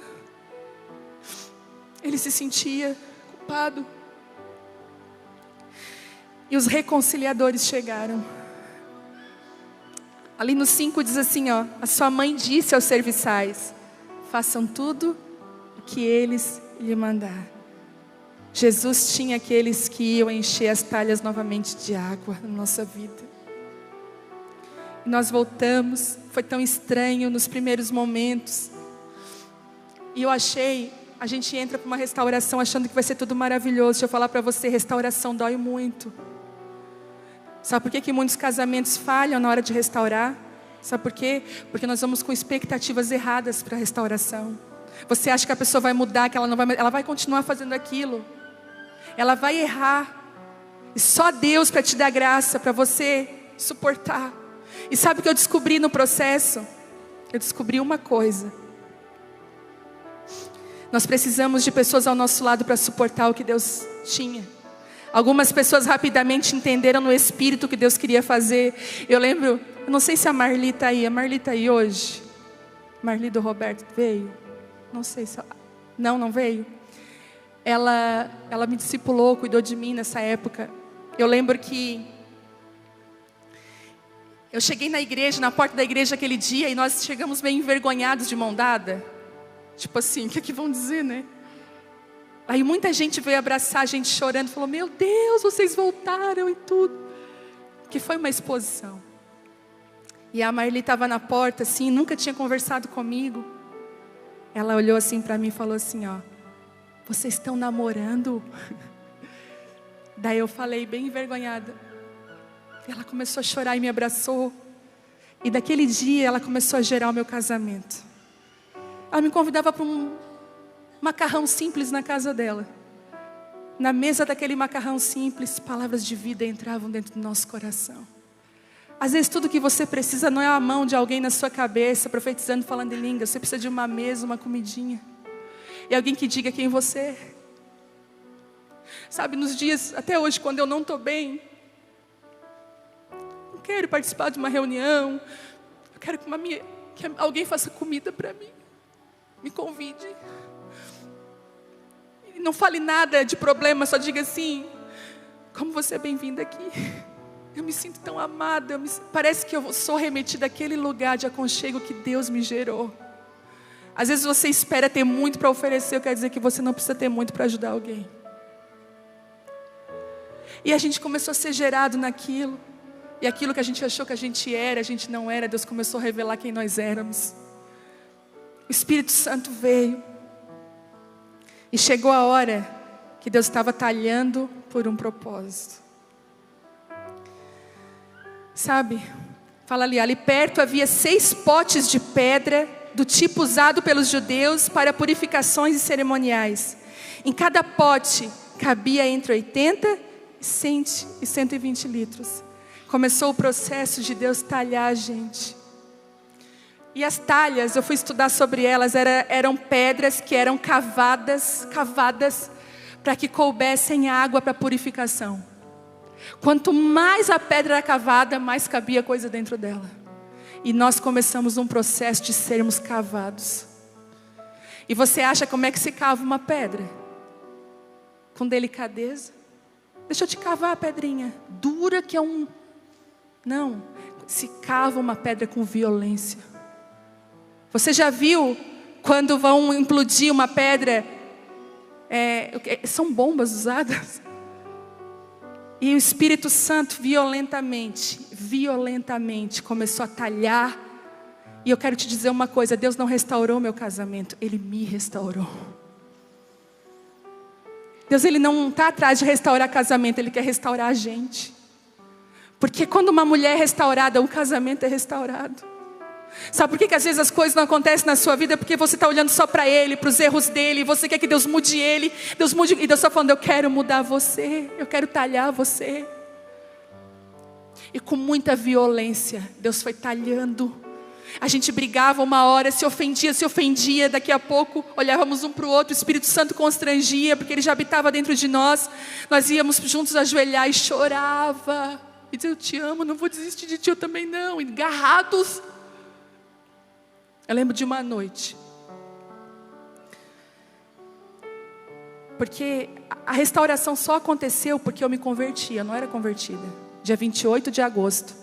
Ele se sentia culpado. E os reconciliadores chegaram. Ali no 5 diz assim, ó, a sua mãe disse aos serviçais, façam tudo o que eles lhe mandar. Jesus tinha aqueles que iam encher as talhas novamente de água na nossa vida. E nós voltamos, foi tão estranho nos primeiros momentos. E eu achei, a gente entra para uma restauração achando que vai ser tudo maravilhoso. Deixa eu falar para você, restauração dói muito. Sabe por que muitos casamentos falham na hora de restaurar? Sabe por quê? Porque nós vamos com expectativas erradas para a restauração. Você acha que a pessoa vai mudar, que ela não vai, ela vai continuar fazendo aquilo. Ela vai errar. E só Deus para te dar graça, para você suportar. E sabe o que eu descobri no processo? Eu descobri uma coisa. Nós precisamos de pessoas ao nosso lado para suportar o que Deus tinha. Algumas pessoas rapidamente entenderam no Espírito o que Deus queria fazer. Eu lembro, eu não sei se a Marli está aí. A Marli está aí hoje? Marli do Roberto veio? Não sei se... Não veio? Ela me discipulou, cuidou de mim nessa época. Eu lembro que eu cheguei na igreja, na porta da igreja aquele dia, e nós chegamos meio envergonhados de mão dada. Tipo assim, o que vão dizer, né? Aí muita gente veio abraçar a gente chorando, falou, meu Deus, vocês voltaram e tudo. Que foi uma exposição. E a Marli estava na porta assim, nunca tinha conversado comigo. Ela olhou assim para mim e falou assim, ó, vocês estão namorando? Daí eu falei bem envergonhada. Ela começou a chorar e me abraçou. E daquele dia ela começou a gerar o meu casamento. Ela me convidava para um macarrão simples na casa dela. Na mesa daquele macarrão simples, palavras de vida entravam dentro do nosso coração. Às vezes tudo que você precisa não é a mão de alguém na sua cabeça, profetizando, falando em língua. Você precisa de uma mesa, uma comidinha. E alguém que diga quem você é. Sabe, nos dias, até hoje, quando eu não estou bem, não quero participar de uma reunião. Eu quero que alguém faça comida para mim. Me convide. E não fale nada de problema, só diga assim, como você é bem-vinda aqui. Eu me sinto tão amada, parece que eu sou remetida àquele lugar de aconchego que Deus me gerou. Às vezes você espera ter muito para oferecer, eu quero dizer que você não precisa ter muito para ajudar alguém. E a gente começou a ser gerado naquilo. E aquilo que a gente achou que a gente não era, Deus começou a revelar quem nós éramos. O Espírito Santo veio. E chegou a hora que Deus estava talhando por um propósito. Sabe, fala ali perto havia 6 potes de pedra, do tipo usado pelos judeus para purificações e cerimoniais. Em cada pote cabia entre 80 e 120 litros. Começou o processo de Deus talhar a gente. E as talhas, eu fui estudar sobre elas, eram pedras que eram cavadas para que coubessem água para purificação. Quanto mais a pedra era cavada, mais cabia coisa dentro dela. E nós começamos um processo de sermos cavados. E você acha como é que se cava uma pedra? Com delicadeza. Deixa eu te cavar a pedrinha. Dura que é um... Não, se cava uma pedra com violência. Você já viu quando vão implodir uma pedra? São bombas usadas. E o Espírito Santo violentamente começou a talhar. E eu quero te dizer uma coisa, Deus não restaurou meu casamento, Ele me restaurou. Deus, Ele não está atrás de restaurar casamento, Ele quer restaurar a gente. Porque quando uma mulher é restaurada, o casamento é restaurado. Sabe por que às vezes as coisas não acontecem na sua vida? Porque você está olhando só para ele, para os erros dele. Você quer que Deus mude ele. E Deus está falando, eu quero mudar você. Eu quero talhar você. E com muita violência, Deus foi talhando. A gente brigava uma hora, se ofendia. Daqui a pouco olhávamos um para o outro. O Espírito Santo constrangia, porque Ele já habitava dentro de nós. Nós íamos juntos ajoelhar e chorava. E dizia, eu te amo, não vou desistir de ti, eu também não. Agarrados. Eu lembro de uma noite. Porque a restauração só aconteceu porque eu me converti, eu não era convertida. Dia 28 de agosto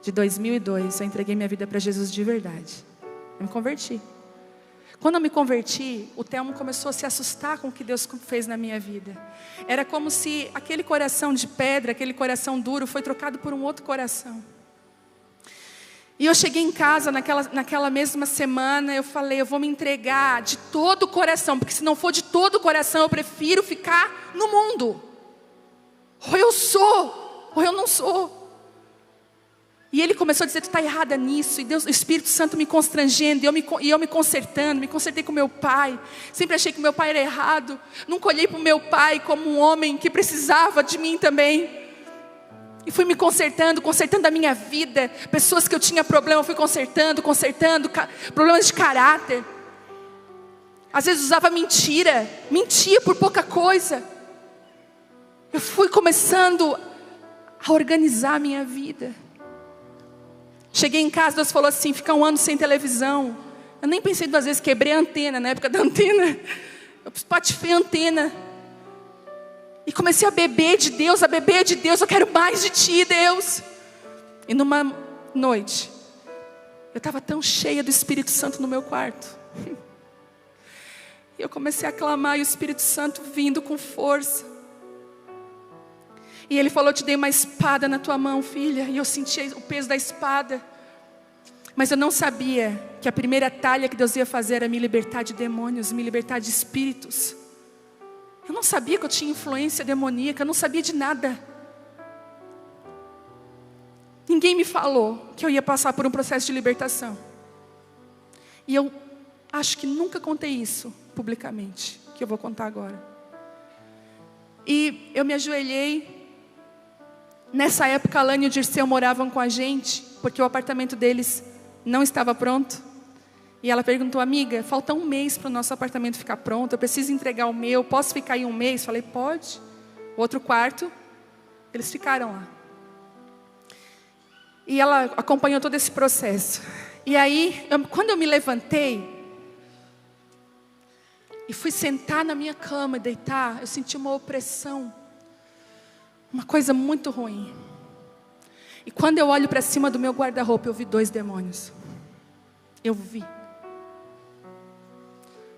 de 2002, eu entreguei minha vida para Jesus de verdade. Eu me converti. Quando eu me converti, o Telmo começou a se assustar com o que Deus fez na minha vida. Era como se aquele coração de pedra, aquele coração duro, foi trocado por um outro coração. E eu cheguei em casa naquela mesma semana, eu falei, eu vou me entregar de todo o coração, porque se não for de todo o coração, eu prefiro ficar no mundo. Ou eu sou, ou eu não sou. E ele começou a dizer, tu está errada nisso. E Deus, o Espírito Santo me constrangendo, e eu me consertando, me consertei com meu pai. Sempre achei que meu pai era errado. Nunca olhei para o meu pai como um homem que precisava de mim também. E fui me consertando a minha vida. Pessoas que eu tinha problema, eu fui consertando. Problemas de caráter. Às vezes usava mentia por pouca coisa. Eu fui começando a organizar a minha vida. Cheguei em casa, Deus falou assim, fica 1 ano sem televisão. Eu nem pensei 2 vezes, quebrei a antena, na época da antena. Eu patifei a antena. E comecei a beber de Deus, eu quero mais de Ti, Deus. E numa noite, eu estava tão cheia do Espírito Santo no meu quarto. E eu comecei a clamar, e o Espírito Santo vindo com força. E Ele falou, eu te dei uma espada na tua mão, filha. E eu senti o peso da espada. Mas eu não sabia que a primeira talha que Deus ia fazer era me libertar de demônios, me libertar de espíritos. Eu não sabia que eu tinha influência demoníaca, eu não sabia de nada. Ninguém me falou que eu ia passar por um processo de libertação. E eu acho que nunca contei isso publicamente, que eu vou contar agora. E eu me ajoelhei. Nessa época, a Alane e o Dirceu moravam com a gente, porque o apartamento deles não estava pronto. E ela perguntou, amiga, falta 1 mês para o nosso apartamento ficar pronto, eu preciso entregar o meu, posso ficar aí 1 mês? Falei, pode. O outro quarto, eles ficaram lá. E ela acompanhou todo esse processo. E aí, quando eu me levantei, e fui sentar na minha cama e deitar, eu senti uma opressão, uma coisa muito ruim. E quando eu olho para cima do meu guarda-roupa, eu vi 2 demônios. Eu vi.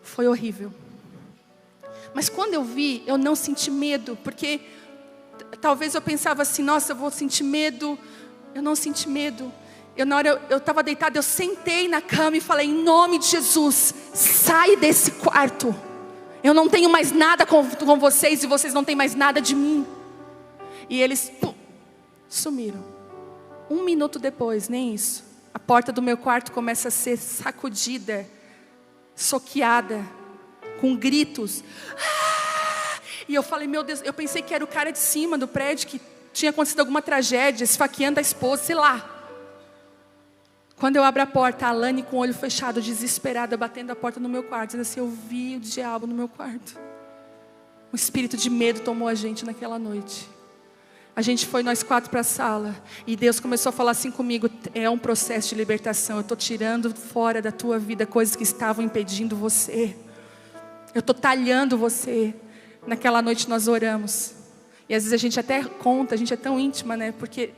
Foi horrível. Mas quando eu vi, eu não senti medo, porque talvez eu pensava assim, nossa, eu vou sentir medo. Eu não senti medo. Na hora eu estava deitada, eu sentei na cama e falei, em nome de Jesus, sai desse quarto. Eu não tenho mais nada com vocês e vocês não têm mais nada de mim. E eles sumiram. 1 minuto depois, nem isso, a porta do meu quarto começa a ser sacudida, soqueada, com gritos. E eu falei, meu Deus, eu pensei que era o cara de cima do prédio, que tinha acontecido alguma tragédia, esfaqueando a esposa, sei lá. Quando eu abro a porta, a Alane com o olho fechado, desesperada, batendo a porta no meu quarto, dizendo assim, eu vi o diabo no meu quarto. Um espírito de medo tomou a gente naquela noite. A gente foi nós 4 para a sala, e Deus começou a falar assim comigo, é um processo de libertação, eu estou tirando fora da tua vida coisas que estavam impedindo você. Eu estou talhando você. Naquela noite nós oramos. E às vezes a gente até conta, a gente é tão íntima, né? Porque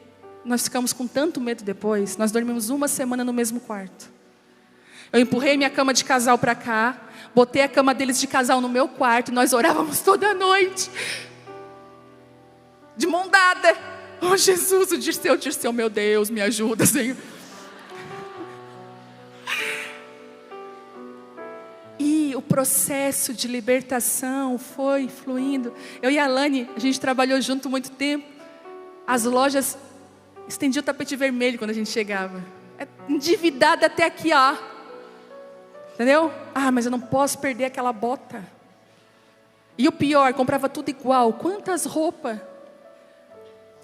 nós ficamos com tanto medo depois. Nós dormimos 1 semana no mesmo quarto. Eu empurrei minha cama de casal para cá, botei a cama deles de casal no meu quarto, e nós orávamos toda noite. de mão dada. Oh Jesus, o Dirceu, meu Deus, me ajuda, Senhor. E o processo de libertação foi fluindo. Eu e a Alane, a gente trabalhou junto muito tempo. As lojas estendiam o tapete vermelho quando a gente chegava. Endividada até aqui, ó. Entendeu? Ah, mas eu não posso perder aquela bota. E o pior, comprava tudo igual. Quantas roupas.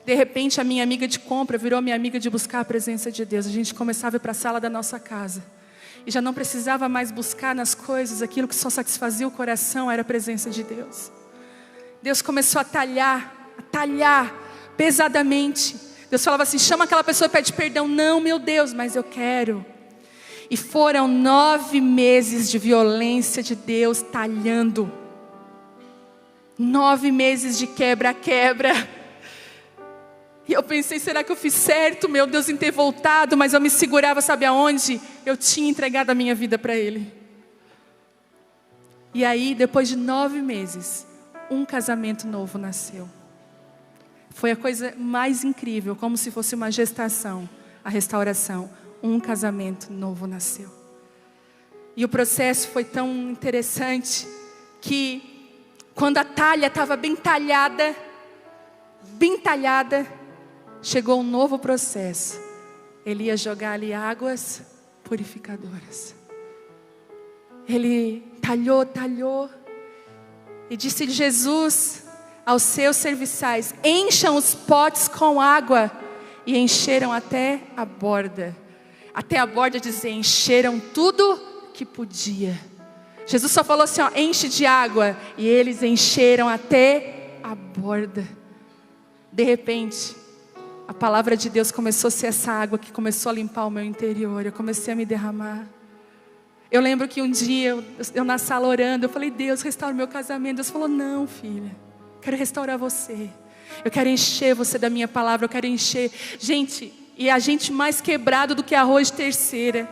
De repente, a minha amiga de compra virou minha amiga de buscar a presença de Deus. A gente começava a ir para a sala da nossa casa. E já não precisava mais buscar nas coisas aquilo que só satisfazia o coração, era a presença de Deus. Deus começou a talhar pesadamente. Deus falava assim, chama aquela pessoa e pede perdão. Não, meu Deus, mas eu quero. E foram 9 meses de violência de Deus talhando. 9 meses de quebra-quebra. E eu pensei, será que eu fiz certo, meu Deus, em ter voltado? Mas eu me segurava, sabe aonde? Eu tinha entregado a minha vida para Ele. E aí, depois de 9 meses, um casamento novo nasceu. Foi a coisa mais incrível, como se fosse uma gestação, a restauração. Um casamento novo nasceu. E o processo foi tão interessante, que quando a talha estava bem talhada, chegou um novo processo. Ele ia jogar ali águas purificadoras. Ele talhou. E disse Jesus aos seus serviçais, encham os potes com água. E encheram até a borda. Até a borda dizer, encheram tudo que podia. Jesus só falou assim, ó, enche de água. E eles encheram até a borda. De repente, a palavra de Deus começou a ser essa água que começou a limpar o meu interior. Eu comecei a me derramar. Eu lembro que um dia, eu na sala orando, eu falei, Deus, restaura o meu casamento. Deus falou, não, filha, quero restaurar você. Eu quero encher você da minha palavra, eu quero encher. Gente, e a gente mais quebrado do que arroz de terceira.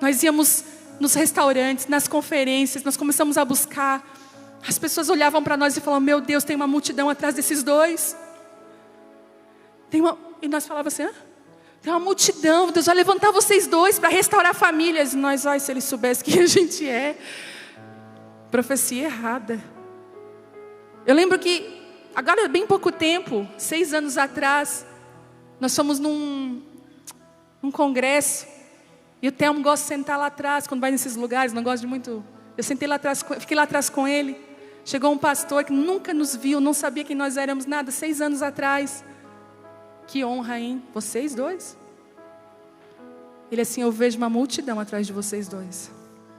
Nós íamos nos restaurantes, nas conferências, nós começamos a buscar. As pessoas olhavam para nós e falavam, meu Deus, tem uma multidão atrás desses dois. E nós falávamos assim, tem uma multidão, Deus vai levantar vocês dois para restaurar famílias. E nós, se eles soubessem quem a gente é. Profecia errada. Eu lembro que, agora bem pouco tempo, 6 anos atrás, nós fomos num congresso. E o Telmo gosta de sentar lá atrás, quando vai nesses lugares, não gosta de muito. Eu sentei lá atrás, fiquei lá atrás com ele. Chegou um pastor que nunca nos viu, não sabia quem nós éramos nada, 6 anos atrás. Que honra, hein? Vocês dois? Ele assim, eu vejo uma multidão atrás de vocês dois.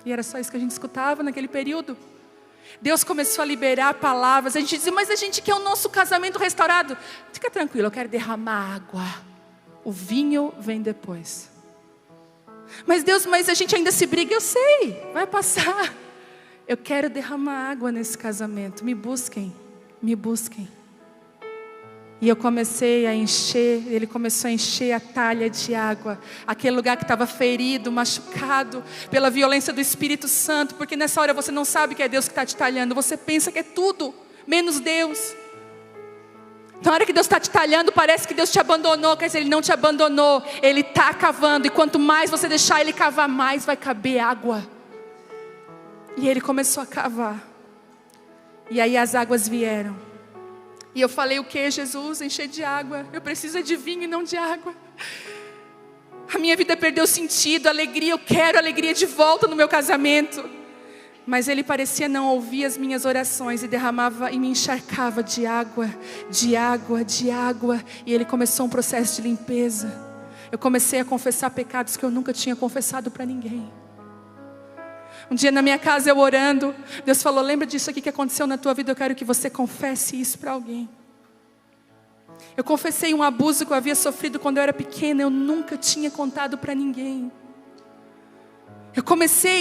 E era só isso que a gente escutava naquele período. Deus começou a liberar palavras. A gente dizia, mas a gente quer o nosso casamento restaurado. Fica tranquilo, eu quero derramar água. O vinho vem depois. Mas Deus, mas a gente ainda se briga. Eu sei, vai passar. Eu quero derramar água nesse casamento. Me busquem, me busquem. E eu comecei a encher, ele começou a encher a talha de água. Aquele lugar que estava ferido, machucado pela violência do Espírito Santo. Porque nessa hora você não sabe que é Deus que está te talhando. Você pensa que é tudo, menos Deus. Na hora que Deus está te talhando, parece que Deus te abandonou. Quer dizer, Ele não te abandonou. Ele está cavando. E quanto mais você deixar Ele cavar, mais vai caber água. E Ele começou a cavar. E aí as águas vieram. E eu falei, o que, Jesus? Encher de água. Eu preciso de vinho e não de água. A minha vida perdeu sentido, alegria. Eu quero alegria de volta no meu casamento. Mas ele parecia não ouvir as minhas orações. E derramava e me encharcava de água, de água, de água. E ele começou um processo de limpeza. Eu comecei a confessar pecados que eu nunca tinha confessado para ninguém. Um dia na minha casa eu orando, Deus falou, lembra disso aqui que aconteceu na tua vida? Eu quero que você confesse isso para alguém. Eu confessei um abuso que eu havia sofrido quando eu era pequena. Eu nunca tinha contado para ninguém.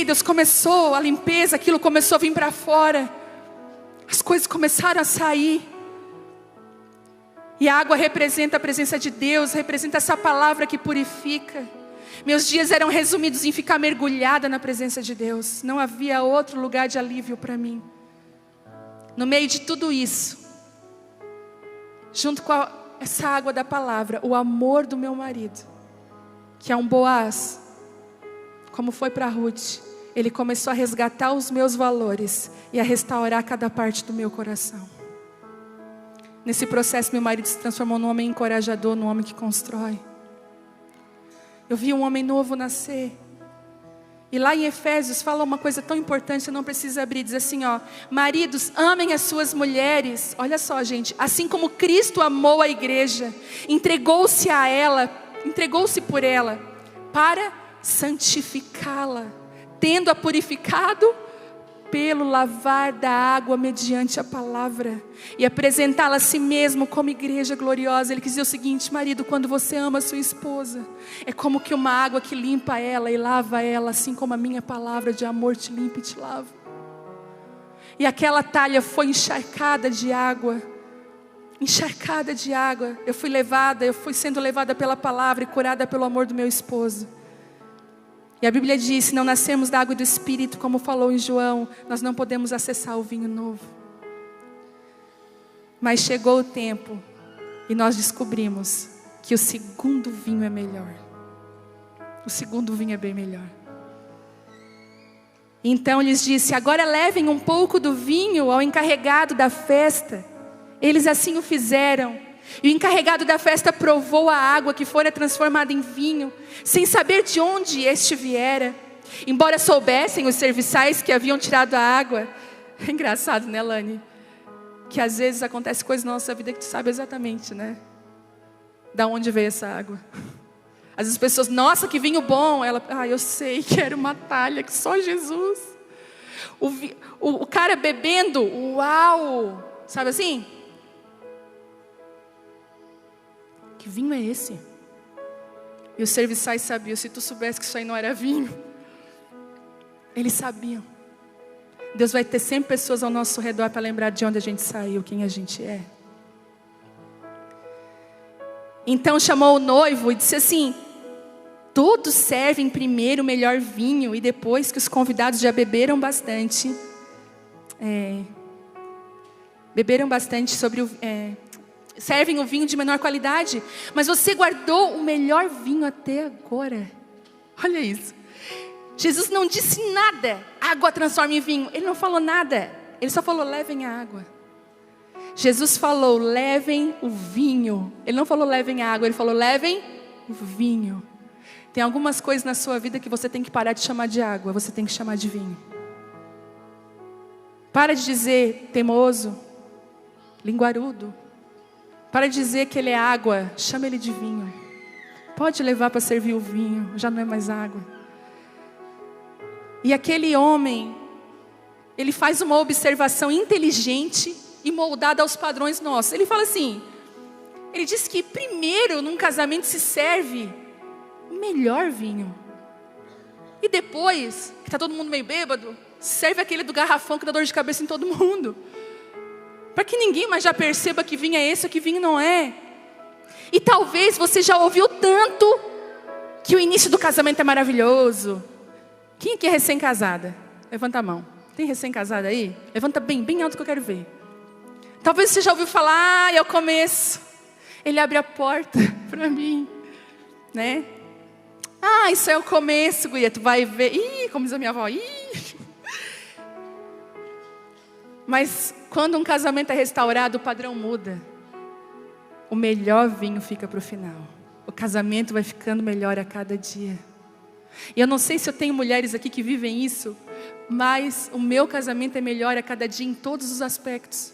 Deus começou a limpeza, aquilo começou a vir para fora. As coisas começaram a sair. E a água representa a presença de Deus, representa essa palavra que purifica. Meus dias eram resumidos em ficar mergulhada na presença de Deus. Não havia outro lugar de alívio para mim. No meio de tudo isso, junto com essa água da palavra, o amor do meu marido, que é um Boaz, como foi para Ruth, ele começou a resgatar os meus valores e a restaurar cada parte do meu coração. Nesse processo, meu marido se transformou num homem encorajador, num homem que constrói. Eu vi um homem novo nascer. E lá em Efésios fala uma coisa tão importante, você não precisa abrir, diz assim, ó: maridos, amem as suas mulheres. Olha só, gente, assim como Cristo amou a igreja, entregou-se a ela, entregou-se por ela, para santificá-la, tendo-a purificado pelo lavar da água mediante a palavra, e apresentá-la a si mesmo como igreja gloriosa. Ele quis dizer o seguinte: marido, quando você ama a sua esposa, é como que uma água que limpa ela e lava ela, assim como a minha palavra de amor te limpa e te lava. E aquela talha foi encharcada de água, encharcada de água. Eu fui sendo levada pela palavra e curada pelo amor do meu esposo. E a Bíblia diz: se não nascermos da água e do Espírito, como falou em João, nós não podemos acessar o vinho novo. Mas chegou o tempo e nós descobrimos que o segundo vinho é melhor. O segundo vinho é bem melhor. Então lhes disse: agora levem um pouco do vinho ao encarregado da festa. Eles assim o fizeram. E o encarregado da festa provou a água que fora transformada em vinho, sem saber de onde este viera. Embora soubessem os serviçais que haviam tirado a água. É engraçado, né, Lani? Que às vezes acontece coisas na nossa vida que tu sabe exatamente, né? Da onde veio essa água. Às vezes as pessoas: nossa, que vinho bom. Ela: eu sei que era uma talha que só Jesus. O cara bebendo, uau! Sabe assim? Que vinho é esse? E os serviçais sabiam. Se tu soubesse que isso aí não era vinho. Eles sabiam. Deus vai ter sempre pessoas ao nosso redor para lembrar de onde a gente saiu, quem a gente é. Então chamou o noivo e disse assim: todos servem primeiro o melhor vinho, e depois que os convidados já beberam bastante, servem o vinho de menor qualidade. Mas você guardou o melhor vinho até agora. Olha isso. Jesus não disse nada: água transforma em vinho. Ele não falou nada. Ele só falou: levem a água. Jesus falou: levem o vinho. Ele não falou: levem a água. Ele falou: levem o vinho. Tem algumas coisas na sua vida que você tem que parar de chamar de água. Você tem que chamar de vinho. Para de dizer teimoso, linguarudo. Para de dizer que ele é água. Chama ele de vinho. Pode levar para servir o vinho. Já não é mais água. E aquele homem, ele faz uma observação inteligente e moldada aos padrões nossos. Ele fala assim, ele diz que primeiro num casamento se serve o melhor vinho. E depois, que está todo mundo meio bêbado, serve aquele do garrafão que dá dor de cabeça em todo mundo. Para que ninguém mais já perceba que vinho é esse ou que vinho não é. E talvez você já ouviu tanto que o início do casamento é maravilhoso. Quem aqui é recém-casada? Levanta a mão. Tem recém-casada aí? Levanta bem alto que eu quero ver. Talvez você já ouviu falar: é o começo. Ele abre a porta para mim, né? Isso é o começo, guria. Tu vai ver. Como diz a minha avó. Mas quando um casamento é restaurado, o padrão muda. O melhor vinho fica para o final. O casamento vai ficando melhor a cada dia. E eu não sei se eu tenho mulheres aqui que vivem isso, mas o meu casamento é melhor a cada dia em todos os aspectos.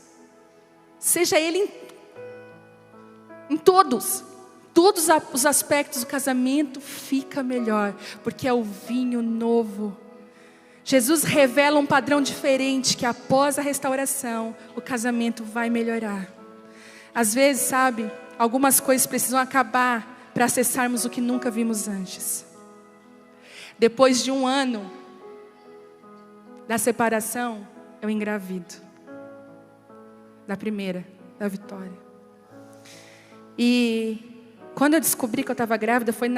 Seja ele em todos os aspectos, o casamento fica melhor, porque é o vinho novo. Jesus revela um padrão diferente, que após a restauração, o casamento vai melhorar. Às vezes, sabe, algumas coisas precisam acabar para acessarmos o que nunca vimos antes. Depois de 1 ano da separação, eu engravido. Da primeira, da Vitória. E quando eu descobri que eu estava grávida, foi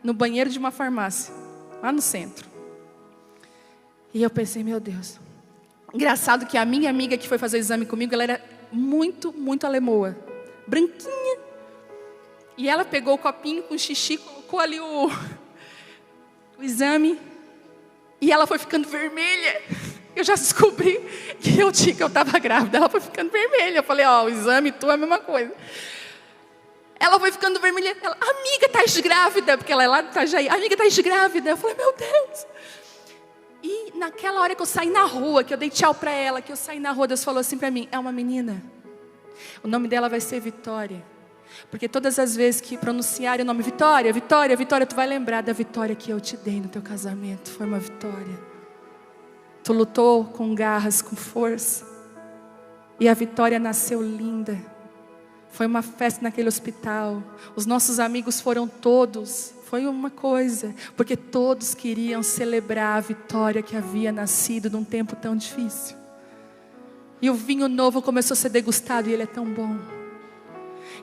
no banheiro de uma farmácia, lá no centro. E eu pensei, meu Deus. Engraçado que a minha amiga que foi fazer o exame comigo, ela era muito, muito alemoa. branquinha. E ela pegou o copinho com xixi, colocou ali o exame, e ela foi ficando vermelha. Eu já descobri que eu estava grávida. Ela foi ficando vermelha. Eu falei, o exame e tu é a mesma coisa. Ela foi ficando vermelha. Ela, amiga, estás grávida? Porque ela é lá do Itajaí. Amiga, estás grávida? Eu falei, meu Deus. E naquela hora que eu saí na rua, que eu dei tchau para ela, que eu saí na rua, Deus falou assim para mim, é uma menina. O nome dela vai ser Vitória. Porque todas as vezes que pronunciarem o nome Vitória, Vitória, Vitória, tu vai lembrar da vitória que eu te dei no teu casamento. Foi uma vitória. Tu lutou com garras, com força. E a Vitória nasceu linda. Foi uma festa naquele hospital. Os nossos amigos foram todos. Foi uma coisa. Porque todos queriam celebrar a Vitória que havia nascido num tempo tão difícil. E o vinho novo começou a ser degustado e ele é tão bom.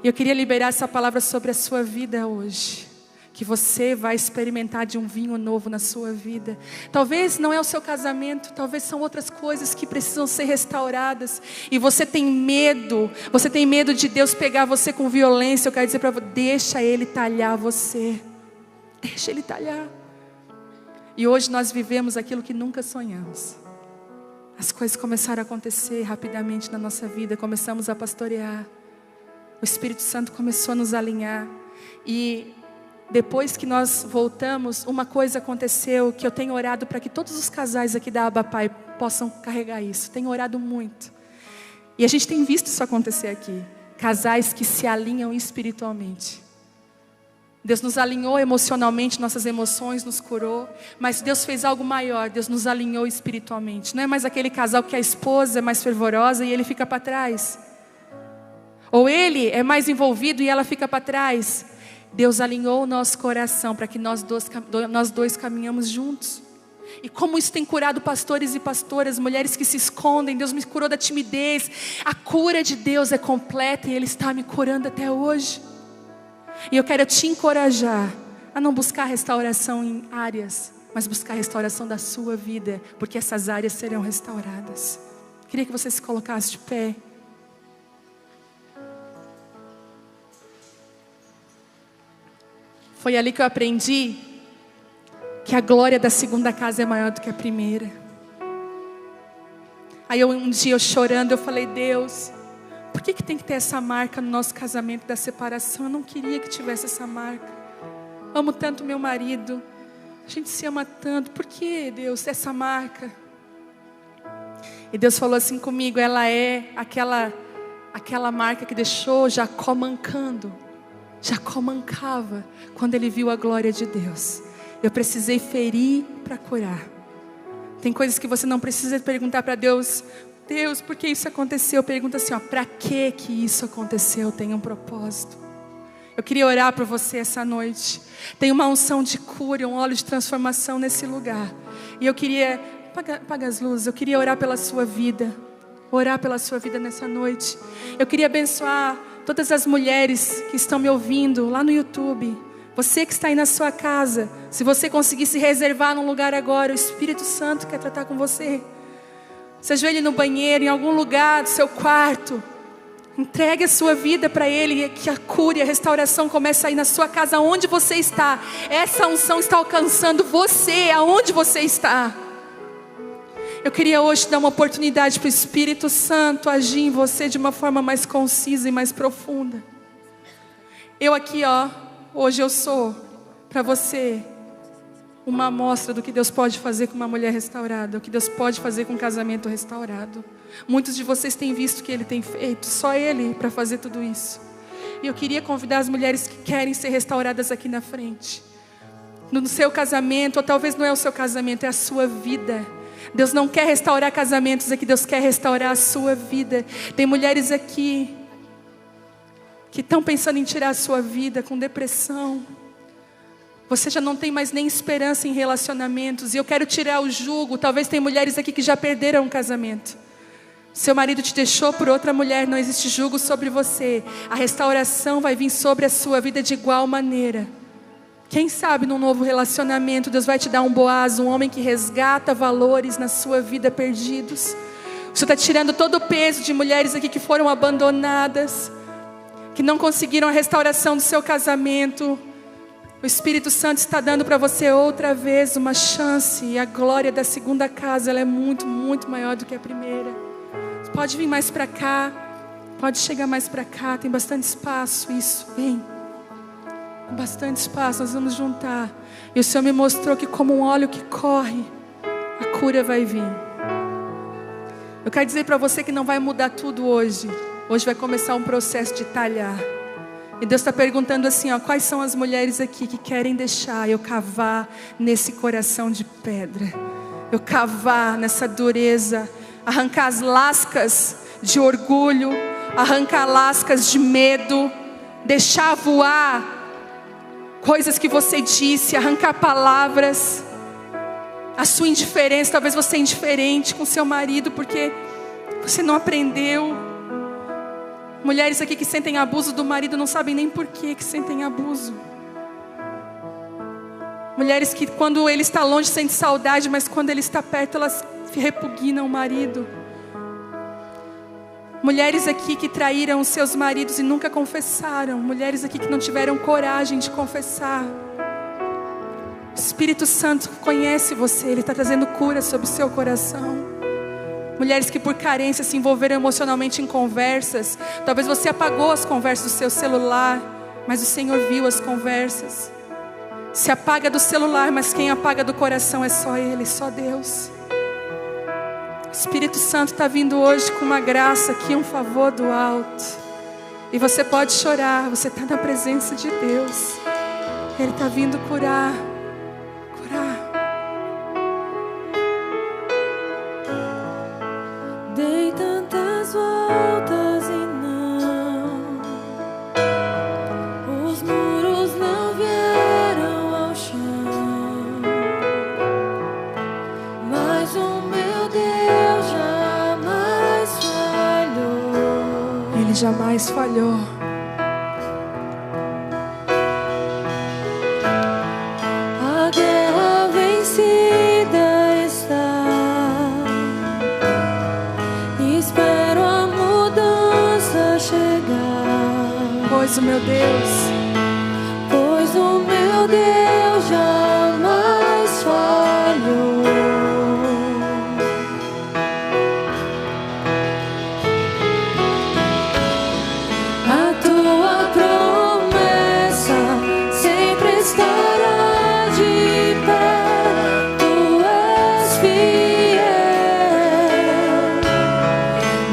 E eu queria liberar essa palavra sobre a sua vida hoje. Que você vai experimentar de um vinho novo na sua vida. Talvez não é o seu casamento, talvez são outras coisas que precisam ser restauradas. E você tem medo de Deus pegar você com violência. Eu quero dizer para você, deixa Ele talhar você. Deixa Ele talhar. E hoje nós vivemos aquilo que nunca sonhamos. As coisas começaram a acontecer rapidamente na nossa vida. Começamos a pastorear. O Espírito Santo começou a nos alinhar. E depois que nós voltamos, uma coisa aconteceu que eu tenho orado para que todos os casais aqui da Abapai possam carregar isso. Tenho orado muito. E a gente tem visto isso acontecer aqui. Casais que se alinham espiritualmente. Deus nos alinhou emocionalmente, nossas emoções nos curou. Mas Deus fez algo maior, Deus nos alinhou espiritualmente. Não é mais aquele casal que a esposa é mais fervorosa e ele fica para trás. Ou ele é mais envolvido e ela fica para trás. Deus alinhou o nosso coração para que nós dois caminhamos juntos. E como isso tem curado pastores e pastoras, mulheres que se escondem. Deus me curou da timidez. A cura de Deus é completa e Ele está me curando até hoje. E eu quero te encorajar a não buscar restauração em áreas, mas buscar restauração da sua vida, porque essas áreas serão restauradas. Queria que você se colocasse de pé. Foi ali que eu aprendi que a glória da segunda casa é maior do que a primeira. Aí um dia eu chorando, eu falei, Deus, por que tem que ter essa marca no nosso casamento da separação? Eu não queria que tivesse essa marca. Amo tanto meu marido, a gente se ama tanto, por que, Deus, essa marca? E Deus falou assim comigo, ela é aquela marca que deixou Jacó mancando. Jacó mancava quando ele viu a glória de Deus. Eu precisei ferir para curar. Tem coisas que você não precisa perguntar para Deus, Deus, por que isso aconteceu? Pergunta assim, para que isso aconteceu? Tem um propósito. Eu queria orar por você essa noite. Tem uma unção de cura, um óleo de transformação nesse lugar. E eu queria, apaga as luzes, eu queria orar pela sua vida. Orar pela sua vida nessa noite. Eu queria abençoar todas as mulheres que estão me ouvindo lá no YouTube. Você que está aí na sua casa, se você conseguir se reservar num lugar agora, o Espírito Santo quer tratar com você. Se ajoelhe no banheiro, em algum lugar do seu quarto. Entregue a sua vida para Ele, que a cura e a restauração comece aí na sua casa, onde você está. Essa unção está alcançando você, aonde você está. Eu queria hoje dar uma oportunidade para o Espírito Santo agir em você de uma forma mais concisa e mais profunda. Eu aqui, hoje eu sou para você uma amostra do que Deus pode fazer com uma mulher restaurada, o que Deus pode fazer com um casamento restaurado. Muitos de vocês têm visto o que Ele tem feito, só Ele para fazer tudo isso. E eu queria convidar as mulheres que querem ser restauradas aqui na frente. No seu casamento, ou talvez não é o seu casamento, é a sua vida. Deus não quer restaurar casamentos aqui, Deus quer restaurar a sua vida. Tem mulheres aqui que estão pensando em tirar a sua vida com depressão. Você já não tem mais nem esperança em relacionamentos. E eu quero tirar o jugo. Talvez tem mulheres aqui que já perderam um casamento. Seu marido te deixou por outra mulher, não existe jugo sobre você. A restauração vai vir sobre a sua vida de igual maneira. Quem sabe num novo relacionamento Deus vai te dar um Boaz, um homem que resgata valores na sua vida perdidos. O Senhor está tirando todo o peso de mulheres aqui que foram abandonadas, que não conseguiram a restauração do seu casamento. O Espírito Santo está dando para você outra vez uma chance. E a glória da segunda casa, ela é muito, muito maior do que a primeira. Pode vir mais para cá. Pode chegar mais para cá. Tem bastante espaço. Isso, vem. Bastante espaço, nós vamos juntar. E o Senhor me mostrou que como um óleo que corre, a cura vai vir. Eu quero dizer para você que não vai mudar tudo hoje. Hoje vai começar um processo de talhar. E Deus está perguntando assim, ó, quais são as mulheres aqui que querem deixar eu cavar nesse coração de pedra? Eu cavar nessa dureza, arrancar as lascas de orgulho, arrancar lascas de medo, deixar voar coisas que você disse, arrancar palavras, a sua indiferença. Talvez você é indiferente com seu marido porque você não aprendeu. Mulheres aqui que sentem abuso do marido não sabem nem por que sentem abuso. Mulheres que quando ele está longe sentem saudade, mas quando ele está perto elas repugnam o marido. Mulheres aqui que traíram os seus maridos e nunca confessaram. Mulheres aqui que não tiveram coragem de confessar. O Espírito Santo conhece você, Ele está trazendo cura sobre o seu coração. Mulheres que por carência se envolveram emocionalmente em conversas. Talvez você apagou as conversas do seu celular, mas o Senhor viu as conversas. Se apaga do celular, mas quem apaga do coração é só Ele, só Deus. O Espírito Santo está vindo hoje com uma graça aqui, um favor do alto. E você pode chorar, você está na presença de Deus. Ele está vindo curar. Dei tantas voltas e não, os muros não vieram ao chão, mas o meu Deus jamais falhou. Ele jamais falhou. A guerra vencida está. Espero a mudança chegar. Pois o meu Deus jamais falhou. A tua promessa sempre estará de pé. Tu és fiel.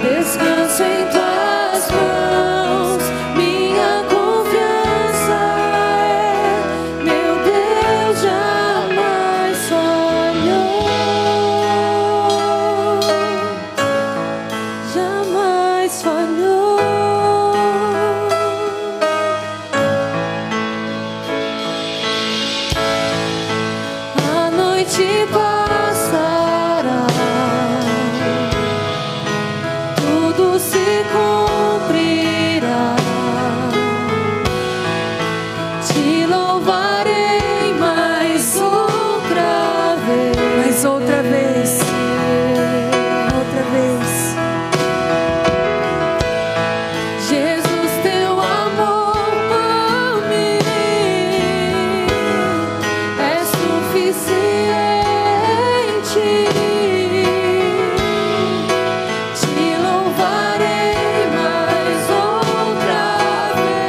Descanso em tuas mãos, minha confiança é. Meu Deus jamais falhou, jamais falhou. A noite passará, tudo se cumprirá. Te louvarei mais outra vez. mais outra vez. Outra vez. Jesus, teu amor por mim é suficiente. Te louvarei mais outra vez.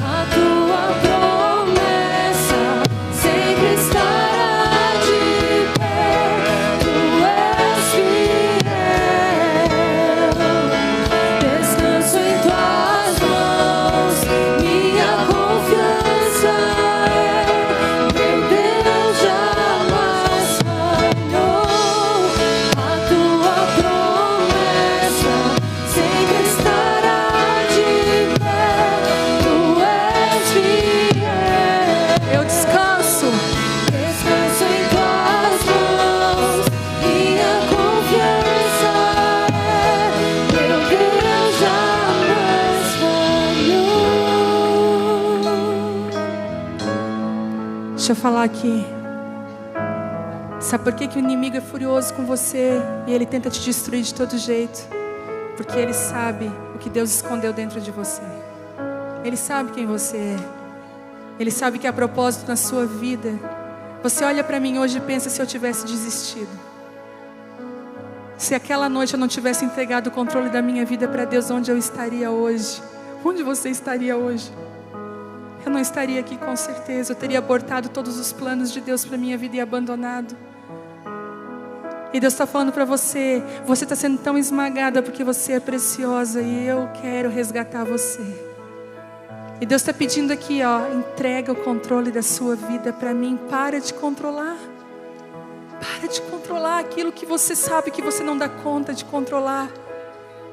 A tua promessa sempre estará de pé. Tu és fiel. Descanso em tuas mãos, minha confiança é. Meu Deus jamais falhou. A tua promessa sempre estará de pé. Tu és fiel. Eu descanso. Descanso em tuas mãos, minha confiança é. Meu Deus jamais falhou. Deixa eu falar aqui. Sabe por que o inimigo é furioso com você e ele tenta te destruir de todo jeito? Porque ele sabe o que Deus escondeu dentro de você. Ele sabe quem você é. Ele sabe que há propósito na sua vida. Você olha para mim hoje e pensa: se eu tivesse desistido, se aquela noite eu não tivesse entregado o controle da minha vida para Deus, onde eu estaria hoje? Onde você estaria hoje? Eu não estaria aqui com certeza. Eu teria abortado todos os planos de Deus para minha vida e abandonado. E Deus está falando para você: você está sendo tão esmagada porque você é preciosa e eu quero resgatar você. E Deus está pedindo aqui, entrega o controle da sua vida para mim. Para de controlar. Para de controlar aquilo que você sabe que você não dá conta de controlar.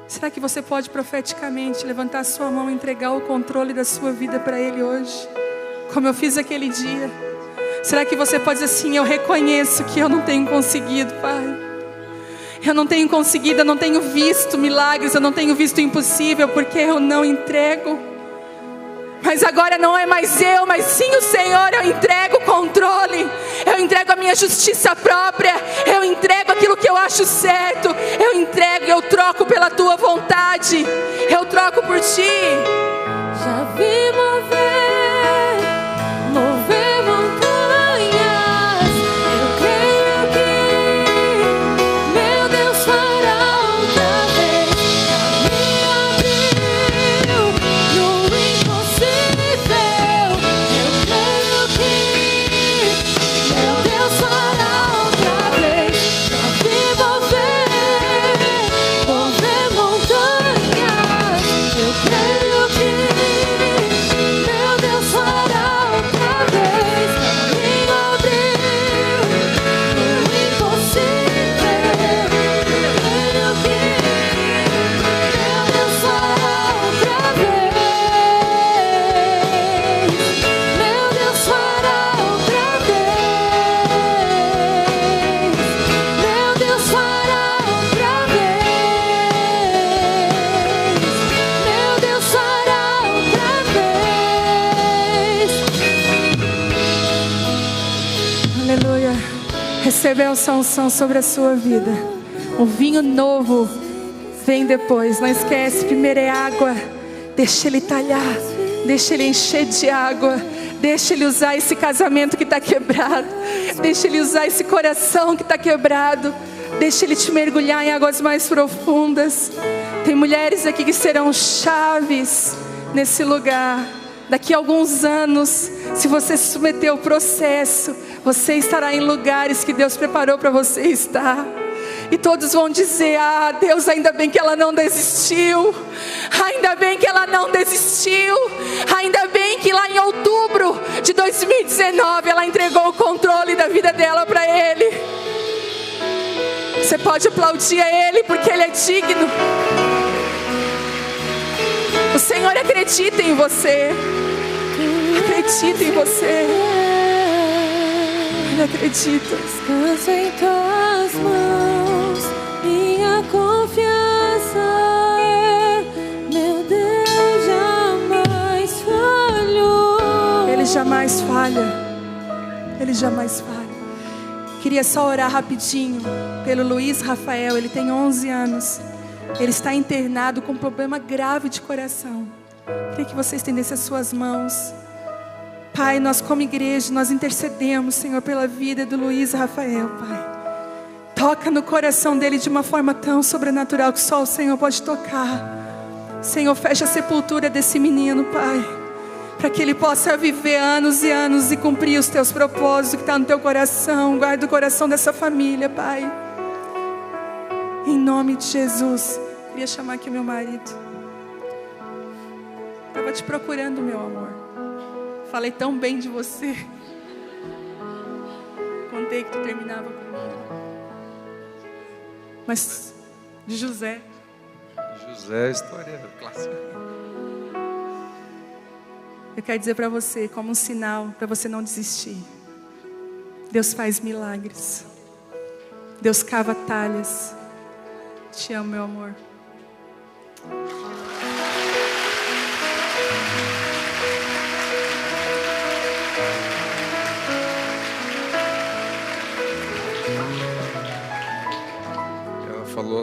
Será que você pode profeticamente levantar a sua mão e entregar o controle da sua vida para Ele hoje? Como eu fiz aquele dia. Será que você pode dizer assim: eu reconheço que eu não tenho conseguido, Pai. Eu não tenho conseguido, eu não tenho visto milagres, eu não tenho visto o impossível, porque eu não entrego. Mas agora não é mais eu, mas sim o Senhor. Eu entrego o controle, eu entrego a minha justiça própria, eu entrego aquilo que eu acho certo, eu entrego, eu troco pela Tua vontade, eu troco por Ti. Já vi mover montanhas. Eu creio que meu Deus fará outra vez. Já me abriu no impossível. Eu creio que meu Deus fará outra vez. Já vi mover montanhas. Eu creio que meu Deus fará outra vez. Me abriu no impossível. Eu creio que meu Deus fará outra vez. Meu Deus fará outra vez. Meu Deus fará outra vez. Meu Deus fará outra vez. Aleluia. Receba a unção sobre a sua vida. O vinho novo vem depois. Não esquece, primeiro é água. Deixa Ele talhar, deixa Ele encher de água, deixa Ele usar esse casamento que está quebrado, deixa Ele usar esse coração que está quebrado, deixa Ele te mergulhar em águas mais profundas. Tem mulheres aqui que serão chaves nesse lugar. Daqui a alguns anos, se você se submeter ao processo, você estará em lugares que Deus preparou para você estar. E todos vão dizer: ah, Deus, ainda bem que ela não desistiu. Ainda bem que ela não desistiu. Ainda bem que lá em outubro de 2019 ela entregou o controle da vida dela para Ele. Você pode aplaudir a Ele porque Ele é digno. O Senhor acredita em você. Acredita em você. Ele acredita. Descanso em Tuas mãos, minha confiança é, meu Deus jamais falhou. Ele jamais falha. Ele jamais falha. Queria só orar rapidinho pelo Luiz Rafael. Ele tem 11 anos. Ele está internado com um problema grave de coração. Queria que você estendesse as suas mãos. Pai, nós como igreja, nós intercedemos, Senhor, pela vida do Luiz Rafael, Pai. Toca no coração dele de uma forma tão sobrenatural que só o Senhor pode tocar. Senhor, fecha a sepultura desse menino, Pai, para que ele possa viver anos e anos e cumprir os Teus propósitos que estão no Teu coração. Guarda o coração dessa família, Pai. Em nome de Jesus. Queria chamar aqui meu marido. Estava te procurando, meu amor. Falei tão bem de você. Contei que tu terminava comigo. Mas de José. José, história clássica. Eu quero dizer para você, como um sinal para você não desistir. Deus faz milagres. Deus cava talhas. Te amo, meu amor.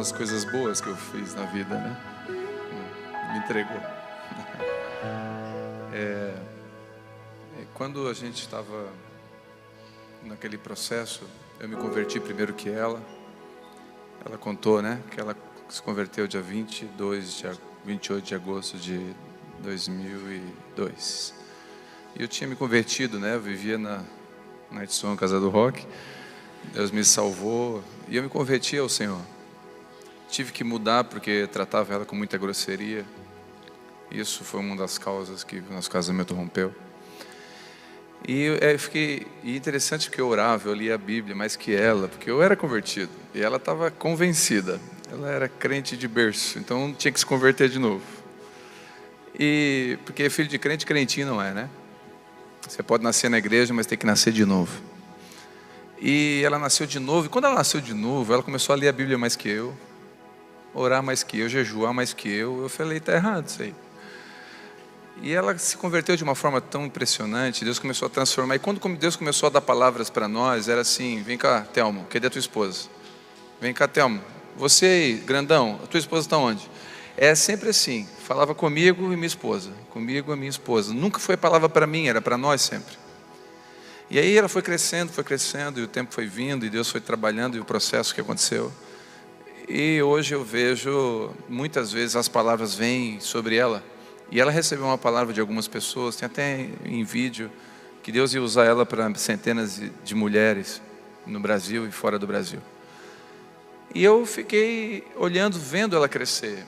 as coisas boas que eu fiz na vida, né? Me entregou. Quando a gente estava naquele processo, eu me converti primeiro que ela. Ela contou, né, que ela se converteu dia 28 de agosto de 2002. E eu tinha me convertido, né? Eu vivia na Edson, Casa do Rock. Deus me salvou e eu me converti ao Senhor. Tive que mudar porque tratava ela com muita grosseria. Isso foi uma das causas que o nosso casamento rompeu. E interessante que eu orava, eu lia a Bíblia mais que ela, porque eu era convertido e ela estava convencida. Ela era crente de berço, então tinha que se converter de novo. E porque filho de crente, crentinho não é, né? Você pode nascer na igreja, mas tem que nascer de novo. E ela nasceu de novo, e quando ela nasceu de novo, ela começou a ler a Bíblia mais que eu, orar mais que eu, jejuar mais que eu. Eu falei, está errado isso aí. E ela se converteu de uma forma tão impressionante, Deus começou a transformar. E quando Deus começou a dar palavras para nós, era assim: vem cá, Telmo, cadê a tua esposa? Vem cá, Telmo, você aí, grandão, a tua esposa está onde? É sempre assim, falava comigo e minha esposa, comigo e minha esposa. Nunca foi palavra para mim, era para nós sempre. E aí ela foi crescendo, e o tempo foi vindo, e Deus foi trabalhando, e o processo que aconteceu. E hoje eu vejo, muitas vezes as palavras vêm sobre ela, e ela recebeu uma palavra de algumas pessoas, tem até em vídeo, que Deus ia usar ela para centenas de mulheres no Brasil e fora do Brasil. E eu fiquei olhando, vendo ela crescer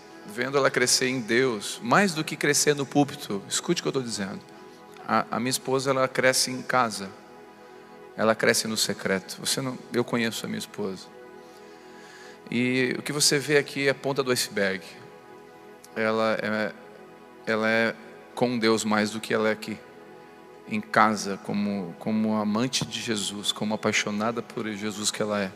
em Deus, mais do que crescer no púlpito. Escute o que eu estou dizendo. A minha esposa, ela cresce em casa, ela cresce no secreto. Eu conheço a minha esposa. E o que você vê aqui é a ponta do iceberg. Ela é com Deus mais do que ela é aqui, em casa, como amante de Jesus, como apaixonada por Jesus que ela é.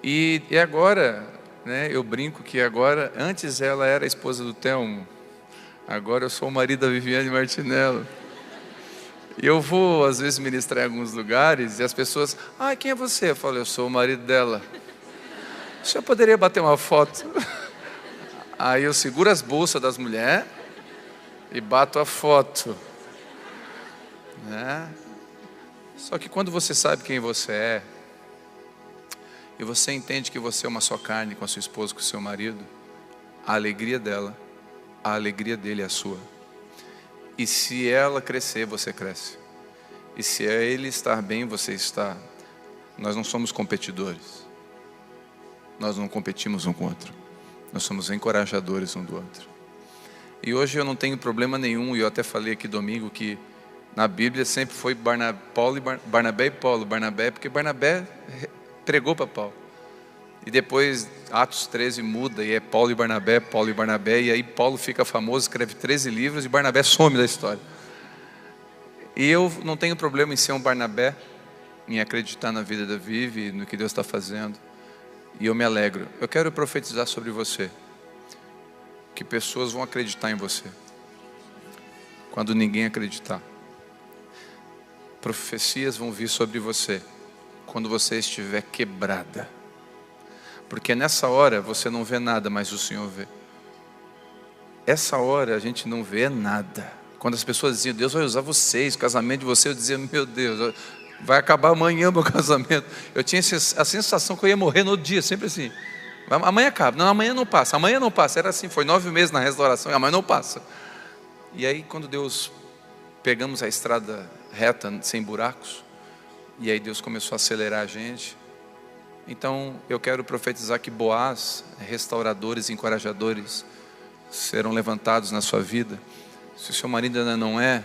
E agora, né, eu brinco que agora, antes ela era a esposa do Telmo, agora eu sou o marido da Viviane Martinello. E eu vou, às vezes, ministrar em alguns lugares, e as pessoas, quem é você? Eu falo, eu sou o marido dela. O senhor poderia bater uma foto? Aí eu seguro as bolsas das mulheres e bato a foto, né? Só que quando você sabe quem você é, e você entende que você é uma só carne com a sua esposa, com o seu marido, a alegria dela, a alegria dele é a sua. E se ela crescer, você cresce. E se ele estar bem, você está. Nós não somos competidores. Nós não competimos um com o outro. Nós somos encorajadores um do outro. E hoje eu não tenho problema nenhum, e eu até falei aqui domingo que na Bíblia sempre foi Barnabé e Paulo. Barnabé, porque Barnabé pregou para Paulo. E depois Atos 13 muda e é Paulo e Barnabé, e aí Paulo fica famoso, escreve 13 livros e Barnabé some da história. E eu não tenho problema em ser um Barnabé, em acreditar na vida da Vivi, no que Deus está fazendo. E eu me alegro. Eu quero profetizar sobre você, que pessoas vão acreditar em você quando ninguém acreditar. Profecias vão vir sobre você quando você estiver quebrada, porque nessa hora você não vê nada, mas o Senhor vê. Essa hora a gente não vê nada. Quando as pessoas diziam, Deus vai usar vocês, o casamento de vocês, eu dizia, meu Deus, vai acabar amanhã meu casamento. Eu tinha a sensação que eu ia morrer no dia, sempre assim. Amanhã acaba, não, amanhã não passa, era assim, foi 9 meses na restauração, e amanhã não passa. E aí quando Deus, pegamos a estrada reta, sem buracos, e aí Deus começou a acelerar a gente. Então eu quero profetizar que Boaz, restauradores, encorajadores, serão levantados na sua vida. Se o seu marido ainda não é,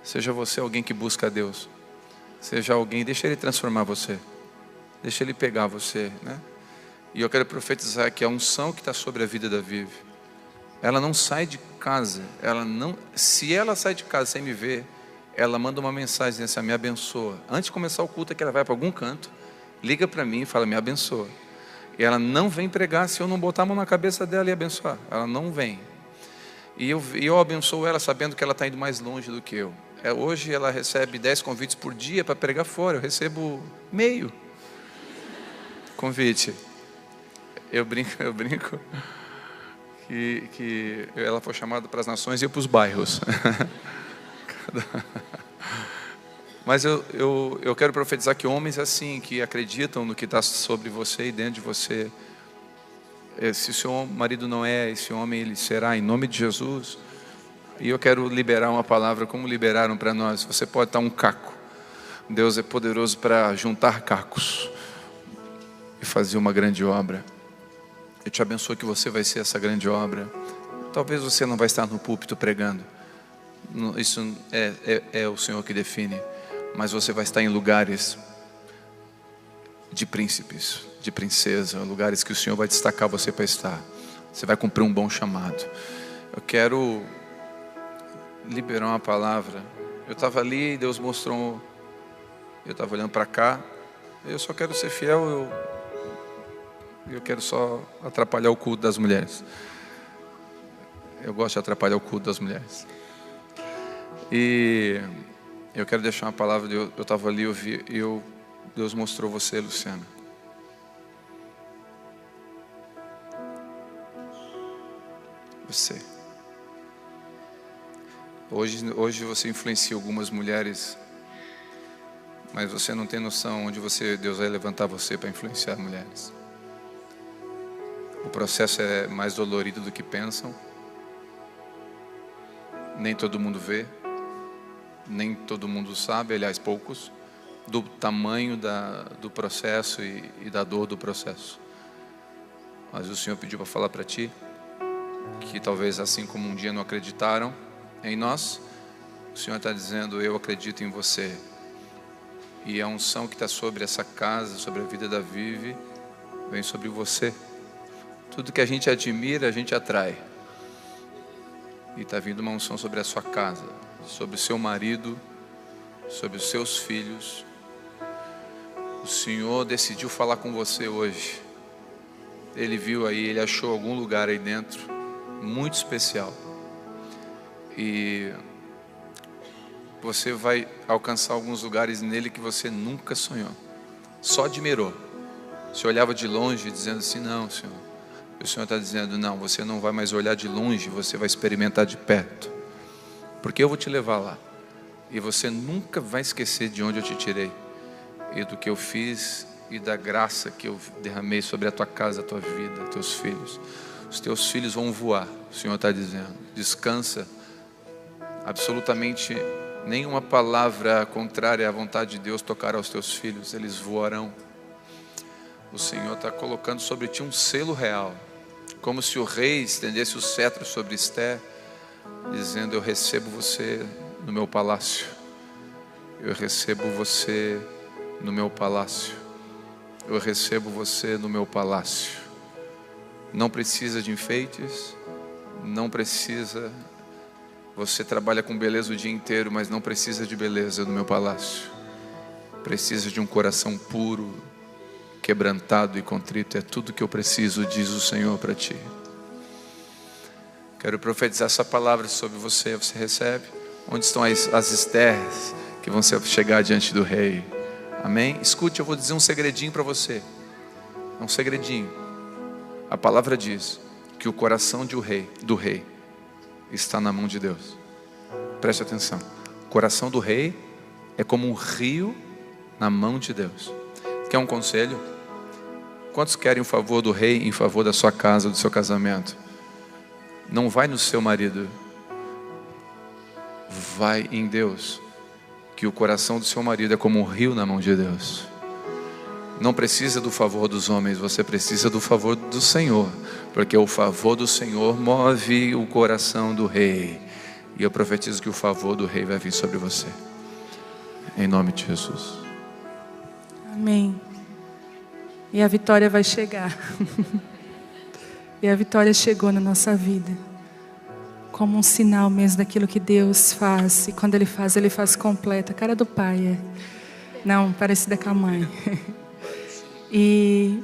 seja você alguém que busca a Deus. Seja alguém, deixa Ele transformar você, deixa Ele pegar você, né? E eu quero profetizar que a unção que está sobre a vida da Vivi, ela não sai de casa, se ela sai de casa sem me ver, ela manda uma mensagem dizendo assim, me abençoa. Antes de começar o culto, é que ela vai para algum canto, liga para mim e fala, me abençoa. E ela não vem pregar se eu não botar a mão na cabeça dela e abençoar. Ela não vem. E eu abençoo ela sabendo que ela está indo mais longe do que eu. Hoje ela recebe 10 convites por dia para pregar fora. Eu recebo meio convite. Eu brinco que ela foi chamada para as nações e eu para os bairros. Mas eu quero profetizar que homens assim, que acreditam no que está sobre você e dentro de você, se o seu marido não é, esse homem ele será, em nome de Jesus. E eu quero liberar uma palavra como liberaram para nós. Você pode estar um caco. Deus é poderoso para juntar cacos e fazer uma grande obra. Eu te abençoo que você vai ser essa grande obra. Talvez você não vai estar no púlpito pregando. Isso é o Senhor que define. Mas você vai estar em lugares de príncipes, de princesa, lugares que o Senhor vai destacar você para estar. Você vai cumprir um bom chamado. Eu quero liberar uma palavra. Eu estava ali e Deus mostrou. Eu estava olhando para cá. Eu só quero ser fiel. Eu quero só atrapalhar o culto das mulheres. Eu gosto de atrapalhar o culto das mulheres. E eu quero deixar uma palavra. Eu estava ali, Deus mostrou você, Luciana. Você. Hoje você influencia algumas mulheres, mas você não tem noção onde Deus vai levantar você para influenciar mulheres. O processo é mais dolorido do que pensam. Nem todo mundo vê. Nem todo mundo sabe, aliás, poucos, do tamanho do processo e da dor do processo. Mas o Senhor pediu para falar para ti que talvez assim como um dia não acreditaram em nós, o Senhor está dizendo: eu acredito em você. E a unção que está sobre essa casa, sobre a vida da Vive, vem sobre você. Tudo que a gente admira, a gente atrai. E está vindo uma unção sobre a sua casa, sobre o seu marido, sobre os seus filhos. O Senhor decidiu falar com você hoje. Ele viu aí, Ele achou algum lugar aí dentro muito especial. E você vai alcançar alguns lugares nele que você nunca sonhou. Só admirou. Você olhava de longe dizendo assim: não, Senhor. E o Senhor está dizendo: não, você não vai mais olhar de longe, você vai experimentar de perto. Porque eu vou te levar lá. E você nunca vai esquecer de onde eu te tirei. E do que eu fiz e da graça que eu derramei sobre a tua casa, a tua vida, teus filhos. Os teus filhos vão voar, o Senhor está dizendo. Descansa. Absolutamente nenhuma palavra contrária à vontade de Deus tocará aos teus filhos. Eles voarão. O Senhor está colocando sobre ti um selo real. Como se o rei estendesse o cetro sobre Esther, dizendo: eu recebo você no meu palácio. Eu recebo você no meu palácio. Eu recebo você no meu palácio. Não precisa de enfeites. Não precisa. Você trabalha com beleza o dia inteiro, mas não precisa de beleza no meu palácio. Precisa de um coração puro, quebrantado e contrito. É tudo que eu preciso, diz o Senhor para ti. Quero profetizar essa palavra sobre você. Você recebe? Onde estão as Estés que vão chegar diante do rei? Amém? Escute, eu vou dizer um segredinho para você. É um segredinho. A palavra diz que o coração do rei está na mão de Deus. Preste atenção. O coração do rei é como um rio na mão de Deus. Quer um conselho? Quantos querem o favor do rei em favor da sua casa, do seu casamento? Não vai no seu marido. Vai em Deus. Que o coração do seu marido é como um rio na mão de Deus. Não precisa do favor dos homens, você precisa do favor do Senhor. Porque o favor do Senhor move o coração do rei. E eu profetizo que o favor do rei vai vir sobre você. Em nome de Jesus. Amém. E a vitória vai chegar. E a vitória chegou na nossa vida. Como um sinal mesmo daquilo que Deus faz. E quando Ele faz completo. A cara do pai é. Não, parecida com a mãe. E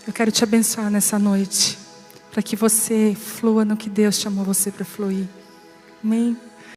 eu quero te abençoar nessa noite. Para que você flua no que Deus chamou você para fluir. Amém?